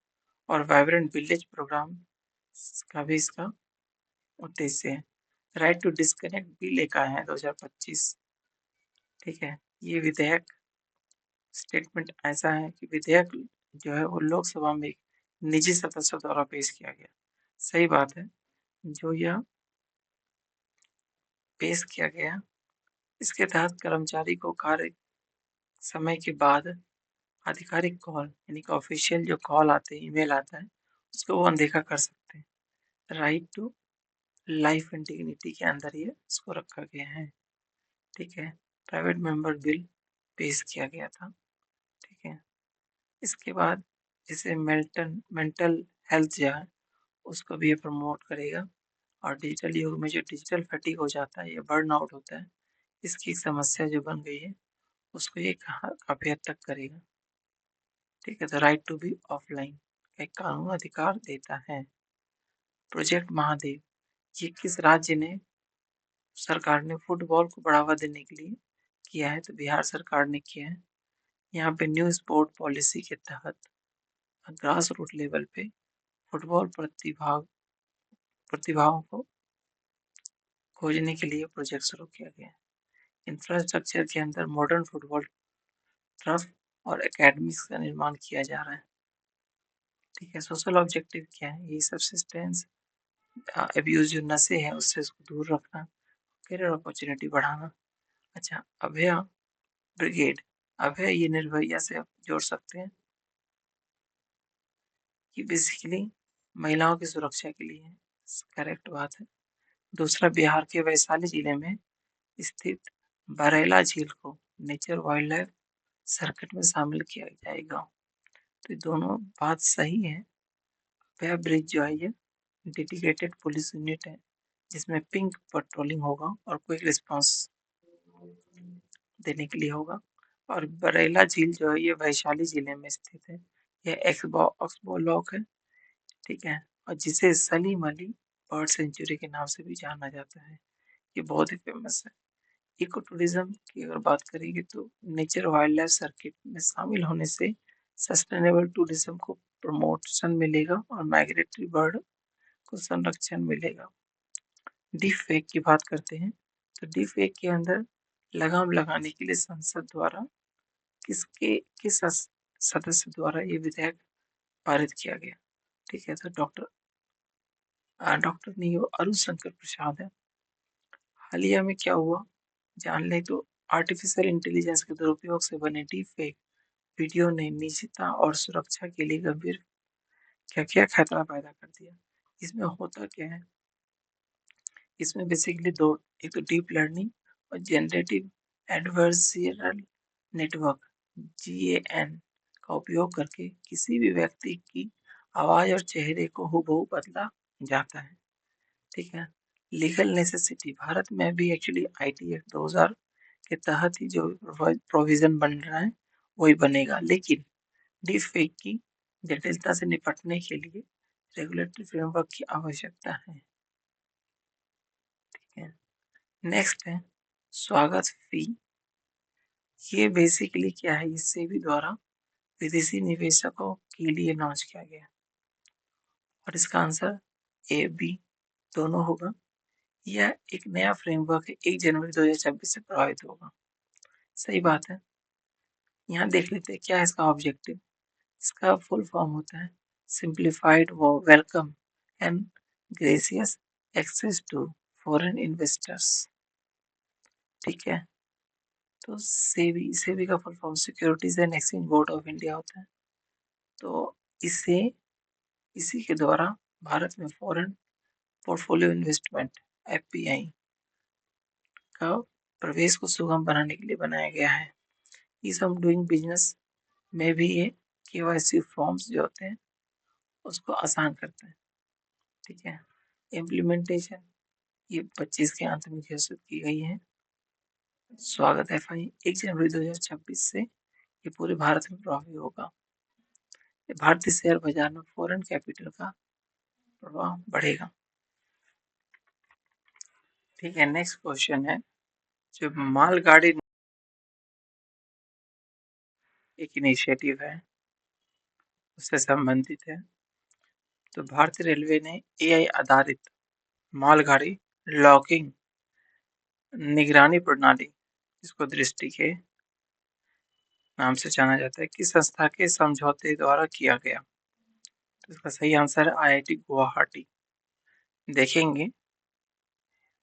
[SPEAKER 1] और वाइब्रेंट विलेज प्रोग्राम का भी इसका उद्देश्य है। राइट टू डिस्कनेक्ट बिल लेकर आए हैं 2025, ठीक है। ये विधेयक स्टेटमेंट ऐसा है कि विधेयक जो है वो लोकसभा में एक निजी सदस्य द्वारा पेश किया गया। सही बात है, जो यह पेश किया गया इसके तहत कर्मचारी को कार्य समय के बाद आधिकारिक कॉल यानी कि ऑफिशियल जो कॉल आते हैं, ईमेल आता है, उसको वो अनदेखा कर सकते हैं। Right to life and dignity के अंदर ये इसको रखा गया है, ठीक है। प्राइवेट मेंबर बिल पेश किया गया था, ठीक है। इसके बाद जैसे मेंटल हेल्थ जो है उसको भी ये प्रमोट करेगा और डिजिटल युग में जो डिजिटल फटीग हो जाता है या बर्न आउट होता है, इसकी समस्या जो बन गई है उसको ये काफी हद तक करेगा, ठीक है। तो राइट टू बी ऑफलाइन एक कानून अधिकार देता है। प्रोजेक्ट महादेव, ये किस राज्य ने सरकार ने फुटबॉल को बढ़ावा देने के लिए किया है? तो बिहार सरकार ने किया है। यहाँ पे न्यू स्पोर्ट पॉलिसी के तहत ग्रास रूट लेवल पे फुटबॉल प्रतिभाओं को खोजने के लिए प्रोजेक्ट शुरू किया गया है। इंफ्रास्ट्रक्चर के अंदर मॉडर्न फुटबॉल टर्फ और एकेडमीज का निर्माण किया जा रहा है, ठीक है। सोशल ऑब्जेक्टिव क्या है? ये सब्सिस्टेंस अब्यूज जो नशे हैं उससे उसको दूर रखना, करियर अपॉर्चुनिटी बढ़ाना। अच्छा, अभय ब्रिगेड, अभय ये निर्भया से आप जोड़ सकते हैं, ये बेसिकली महिलाओं की सुरक्षा के लिए है, करेक्ट बात है। दूसरा, बिहार के वैशाली जिले में स्थित बरैला झील को नेचर वाइल्ड लाइफ सर्किट में शामिल किया जाएगा। तो ये दोनों बात सही है। वह ब्रिज जो है ये डेडिकेटेड पुलिस यूनिट है जिसमें पिंक पेट्रोलिंग होगा और क्विक रिस्पांस देने के लिए होगा। और बरैला झील जो है ये वैशाली जिले में स्थित है। यह एक्सबोलॉक है, ठीक है, और जिसे सलीम अली बर्ड सेंचुरी के नाम से भी जाना जाता है। ये बहुत ही फेमस है। इको टूरिज्म की अगर बात करेंगे तो नेचर वाइल्ड लाइफ सर्किट में शामिल होने से सस्टेनेबल टूरिज्म को प्रमोशन मिलेगा और माइग्रेटरी बर्ड को संरक्षण मिलेगा। डीप फेक की बात करते हैं तो डीप फेक के अंदर लगाम लगाने के लिए संसद द्वारा किसके किस सदस्य द्वारा ये विधेयक पारित किया गया, ठीक है। तो डॉक्टर नहीं, वो अरुण शंकर प्रसाद है। हालिया में क्या हुआ जान ले तो आर्टिफिशियल इंटेलिजेंस के दुरुपयोग से बने डीप फेक वीडियो ने निजता और सुरक्षा के लिए गंभीर क्या क्या खतरा पैदा कर दिया। इसमें होता क्या है, इसमें बेसिकली दो, एक तो डीप लर्निंग और जनरेटिव एडवर्सरियल नेटवर्क जीएएन का उपयोग करके किसी भी व्यक्ति की आवाज और चेहरे को हूबहू बदला जाता है, ठीक है। लीगल नेसेसिटी, भारत में भी एक्चुअली आईटी एक्ट 2000 के तहत ही जो प्रोविजन बन रहा है वही बनेगा, लेकिन डीप फेक की जटिलता से निपटने के लिए रेगुलेटरी फ्रेमवर्क की आवश्यकता है, ठीक है। नेक्स्ट है स्वागत फी। ये बेसिकली क्या है, इस सेबी द्वारा विदेशी निवेशकों के लिए लॉन्च किया गया और इसका आंसर ए बी दोनों होगा। यह एक नया फ्रेमवर्क है, 1 जनवरी 2026 से प्रभावित होगा। सही बात है। यहाँ देख लेते हैं क्या है इसका ऑब्जेक्टिव। इसका फुल फॉर्म होता है सिंप्लीफाइड वो welcome and gracious access to foreign investors, ठीक है। तो सेबी सेबी का full form securities and exchange board of India होता है। तो इसे इसी के द्वारा भारत में फॉरेन पोर्टफोलियो इन्वेस्टमेंट एफपीआई का प्रवेश को सुगम बनाने के लिए बनाया गया है। ईज ऑफ डूइंग बिजनेस में भी ये केवाईसी फॉर्म्स जो होते हैं उसको आसान करता है। ठीक है, इम्प्लीमेंटेशन ये 25 के अंत में घोषित की गई है। स्वागत एफआई 1 जनवरी 2026 से ये पूरे भारत में प्रभावी होगा। भारतीय शेयर बाजार में फॉरेन कैपिटल का प्रभाव बढ़ेगा। ठीक है, नेक्स्ट क्वेश्चन है जो मालगाड़ी एक इनिशिएटिव है उससे संबंधित है। तो भारतीय रेलवे ने एआई आधारित मालगाड़ी लॉकिंग निगरानी प्रणाली जिसको दृष्टि के नाम से जाना जाता है किस संस्था के समझौते द्वारा किया गया। तो इसका सही आंसर है आईआईटी गुवाहाटी। देखेंगे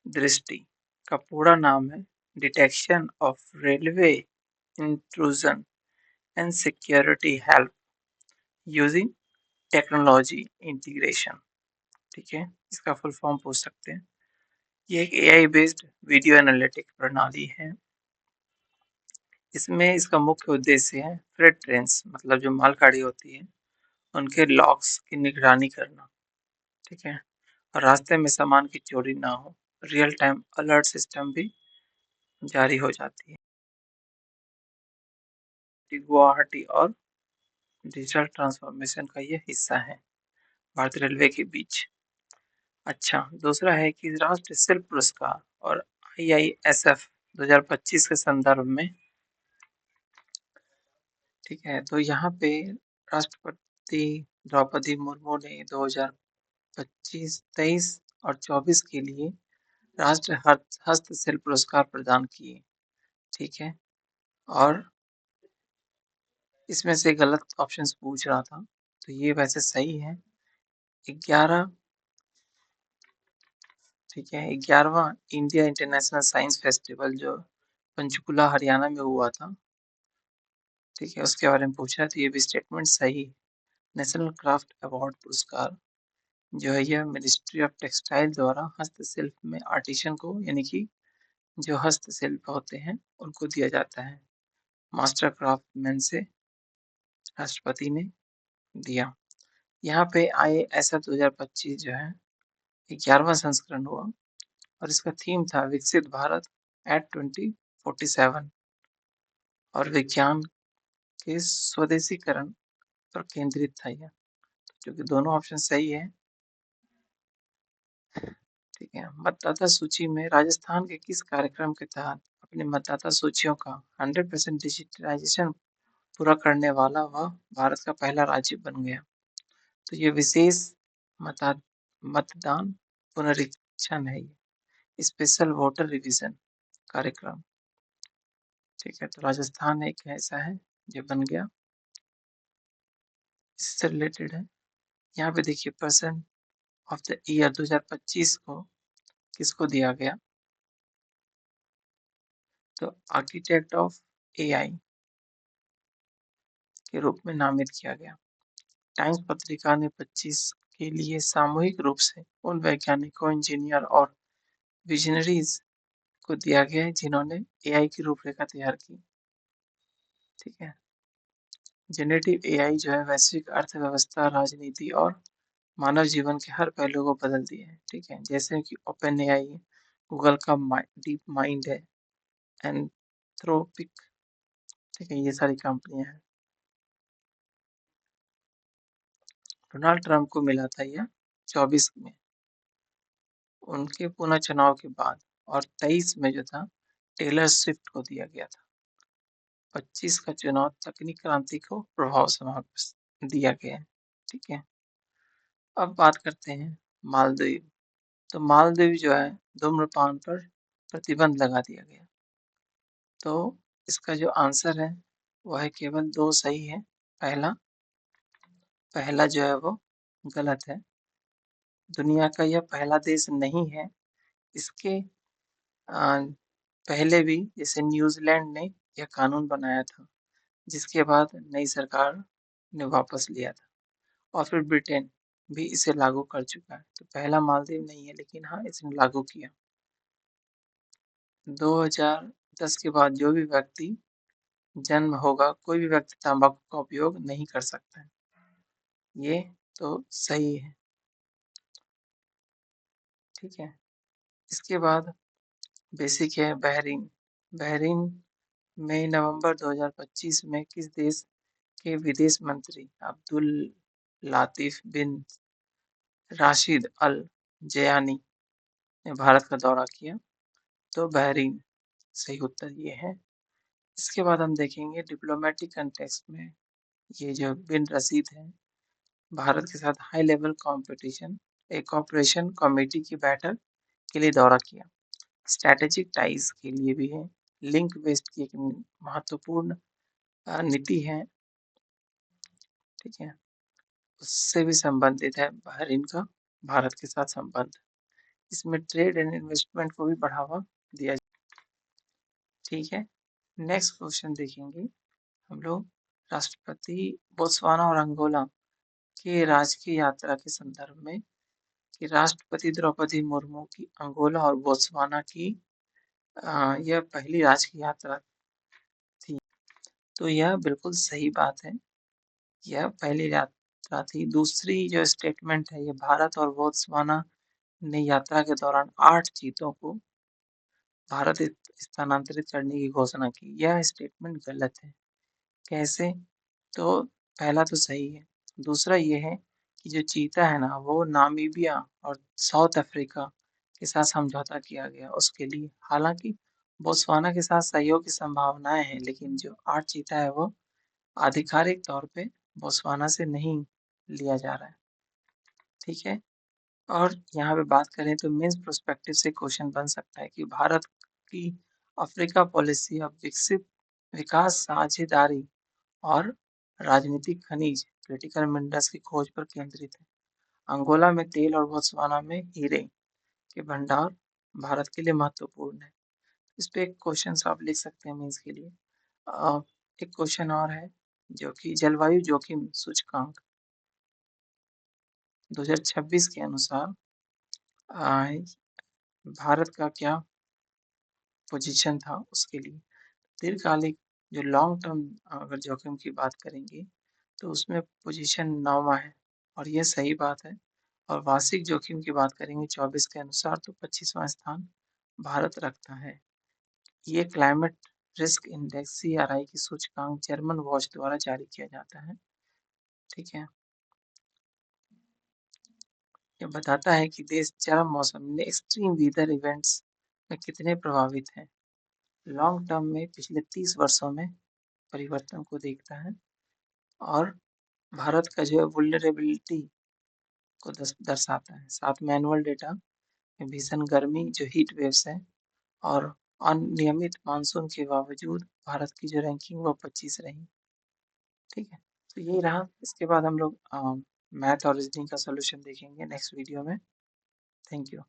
[SPEAKER 1] दृष्टि का पूरा नाम है detection of railway intrusion and security help using technology integration. ठीक है, इसका फुल फॉर्म पूछ सकते हैं। ये एक एआई बेस्ड वीडियो एनालिटिक प्रणाली है। इसमें इसका मुख्य उद्देश्य है फ्रेट ट्रेन्स मतलब जो मालगाड़ी होती है उनके लॉक्स की निगरानी करना। ठीक है, और रास्ते में सामान की चोरी ना हो रियल टाइम अलर्ट सिस्टम भी जारी हो जाती है। गुवाहाटी और डिजिटल ट्रांसफॉर्मेशन का ये हिस्सा है भारतीय रेलवे के बीच। अच्छा, दूसरा है कि राष्ट्रीय शिल्प पुरस्कार और आईआईएसएफ 2025 के संदर्भ में। ठीक है, तो यहाँ पे राष्ट्रपति द्रौपदी मुर्मू ने 2025, 23 और 24 के लिए राष्ट्रीय हस्तशिल्प पुरस्कार प्रदान किए। ठीक है, और इसमें से गलत ऑप्शंस पूछ रहा था तो ये वैसे सही है। 11 ठीक है, 11वां इंडिया इंटरनेशनल साइंस फेस्टिवल जो पंचकुला हरियाणा में हुआ था। ठीक है, उसके बारे में पूछा तो ये भी स्टेटमेंट सही। नेशनल क्राफ्ट अवार्ड पुरस्कार जो है यह मिनिस्ट्री ऑफ टेक्सटाइल द्वारा हस्तशिल्प में आर्टिशन को यानी कि जो हस्तशिल्प होते हैं उनको दिया जाता है। मास्टर क्राफ्टमैन से राष्ट्रपति ने दिया। यहाँ पे आईएएसएफ 2025 जो है 11वां संस्करण हुआ और इसका थीम था विकसित भारत एट 2047 और विज्ञान के स्वदेशीकरण पर केंद्रित था यह, क्योंकि दोनों ऑप्शन सही है। ठीक है, मतदाता सूची में राजस्थान के किस कार्यक्रम के तहत अपनी मतदाता सूचियों का 100% डिजिटलाइजेशन पूरा करने वाला वह भारत का पहला राज्य बन गया। तो ये विशेष मता मतदान पुनरीक्षण है, ये स्पेशल वोटर रिवीजन कार्यक्रम। ठीक है, तो राजस्थान एक ऐसा है जो बन गया, इससे रिलेटेड है। यहाँ पे देखिए पर्सन ऑफ द ईयर 2025 को किसको दिया गया, तो आर्किटेक्ट ऑफ एआई के रूप में नामित किया गया। टाइम्स पत्रिका ने 25 के लिए सामूहिक रूप से उन वैज्ञानिकों, इंजीनियर और विजनरीज को दिया गया है जिन्होंने एआई की रूपरेखा तैयार की। ठीक है, जनरेटिव एआई जो है वैश्विक अर्थव्यवस्था, राजनीति और मानव जीवन के हर पहलू को बदल दिए है। ठीक है, जैसे कि ओपन एआई गूगल का डीप माइंड है, एंथ्रोपिक। ठीक है, ये सारी कंपनियां हैं। डोनाल्ड ट्रंप को मिला था यह 24 में उनके पुनः चुनाव के बाद, और 23 में जो था टेलर स्विफ्ट को दिया गया था। 25 का चुनाव तकनीक क्रांति को प्रभाव समाप्त दिया गया है। ठीक है, अब बात करते हैं मालदीव। तो मालदीव जो है धूम्रपान पर प्रतिबंध लगा दिया गया। तो इसका जो आंसर है वह है केवल दो सही है। पहला पहला जो है वो गलत है। दुनिया का यह पहला देश नहीं है। इसके पहले भी जैसे न्यूजीलैंड ने यह कानून बनाया था, जिसके बाद नई सरकार ने वापस लिया था, और फिर ब्रिटेन भी इसे लागू कर चुका है। तो पहला मालदीव नहीं है, लेकिन हाँ, इसने लागू किया। 2010 के बाद जो भी व्यक्ति जन्म होगा, कोई भी व्यक्ति तंबाकू का उपयोग नहीं कर सकता है। ये तो सही है, ठीक है। इसके बाद बेसिक है बहरीन। बहरीन में नवंबर 2025 में किस देश के विदेश मंत्री अब्दुल लातिफ बिन राशिद अल जयानी ने भारत का दौरा किया? तो बहरीन सही उत्तर ये है। इसके बाद हम देखेंगे डिप्लोमेटिक कंटेक्स्ट में ये जो बिन रशीद है, भारत के साथ हाई लेवल कॉम्पिटिशन एक ऑपरेशन कमेटी की बैठक के लिए दौरा किया। स्ट्रैटेजिक टाइज के लिए भी है। लिंक बेस्ड की एक महत्वपूर्ण नीति है, ठीक है। उससे भी संबंधित है बहरीन का भारत के साथ संबंध। इसमें ट्रेड एंड इन्वेस्टमेंट को भी बढ़ावा दिया, ठीक है। नेक्स्ट क्वेश्चन देखेंगे हम लोग राष्ट्रपति बोत्सवाना और अंगोला के राजकीय यात्रा के संदर्भ में कि राष्ट्रपति द्रौपदी मुर्मू की अंगोला और बोत्सवाना की यह पहली राजकीय यात्रा थी। तो यह बिल्कुल सही बात है, यह पहली यात्रा थी। दूसरी जो स्टेटमेंट है, ये भारत और बोत्सवाना ने यात्रा के दौरान 8 चीतों को भारत स्थानांतरित करने की घोषणा की। यह स्टेटमेंट गलत है। कैसे? तो पहला तो सही है, दूसरा ये है कि जो चीता है ना, वो नामीबिया और साउथ अफ्रीका के साथ समझौता किया गया उसके लिए। हालांकि बोत्सवाना के साथ सहयोग की संभावनाएं हैं, लेकिन जो 8 चीता है वो आधिकारिक तौर पे बोत्सवाना से नहीं लिया जा रहा है, ठीक है। और यहाँ पे बात करें तो मेंस प्रोस्पेक्टिव से क्वेश्चन बन सकता है कि भारत की अफ्रीका पॉलिसी अब विकसित विकास साझेदारी और राजनीतिक खनिज क्रिटिकल मिनरल्स की खोज पर केंद्रित है। अंगोला में तेल और बोत्सवाना में हीरे के भंडार भारत के लिए महत्वपूर्ण है। इस पे एक क्वेश्चन आप लिख सकते हैं मेंस के लिए। एक क्वेश्चन और है जो कि जलवायु जोखिम सूचकांक 2026 के अनुसार भारत का क्या पोजीशन था उसके लिए। दीर्घकालिक जो लॉन्ग टर्म अगर जोखिम की बात करेंगे तो उसमें पोजीशन 9वां है, और ये सही बात है। और वार्षिक जोखिम की बात करेंगे 24 के अनुसार तो 25वां स्थान भारत रखता है। ये क्लाइमेट रिस्क इंडेक्स CRI की सूचकांक जर्मन वॉच द्वारा जारी किया जाता है, ठीक है। ये बताता है कि देश चरम मौसम में एक्सट्रीम वेदर इवेंट्स में कितने प्रभावित हैं। लॉन्ग टर्म में पिछले 30 वर्षों में परिवर्तन को देखता है, और भारत का जो है वुल्नरेबिलिटी को दर्शाता है। साथ में एनुअल डेटा में भीषण गर्मी जो हीट वेव्स है और अनियमित मानसून के बावजूद भारत की जो रैंकिंग वो 25 रही, ठीक है। तो यही रहा। इसके बाद हम लोग मैथ और रीजनिंग का सोल्यूशन देखेंगे नेक्स्ट वीडियो में। Thank you.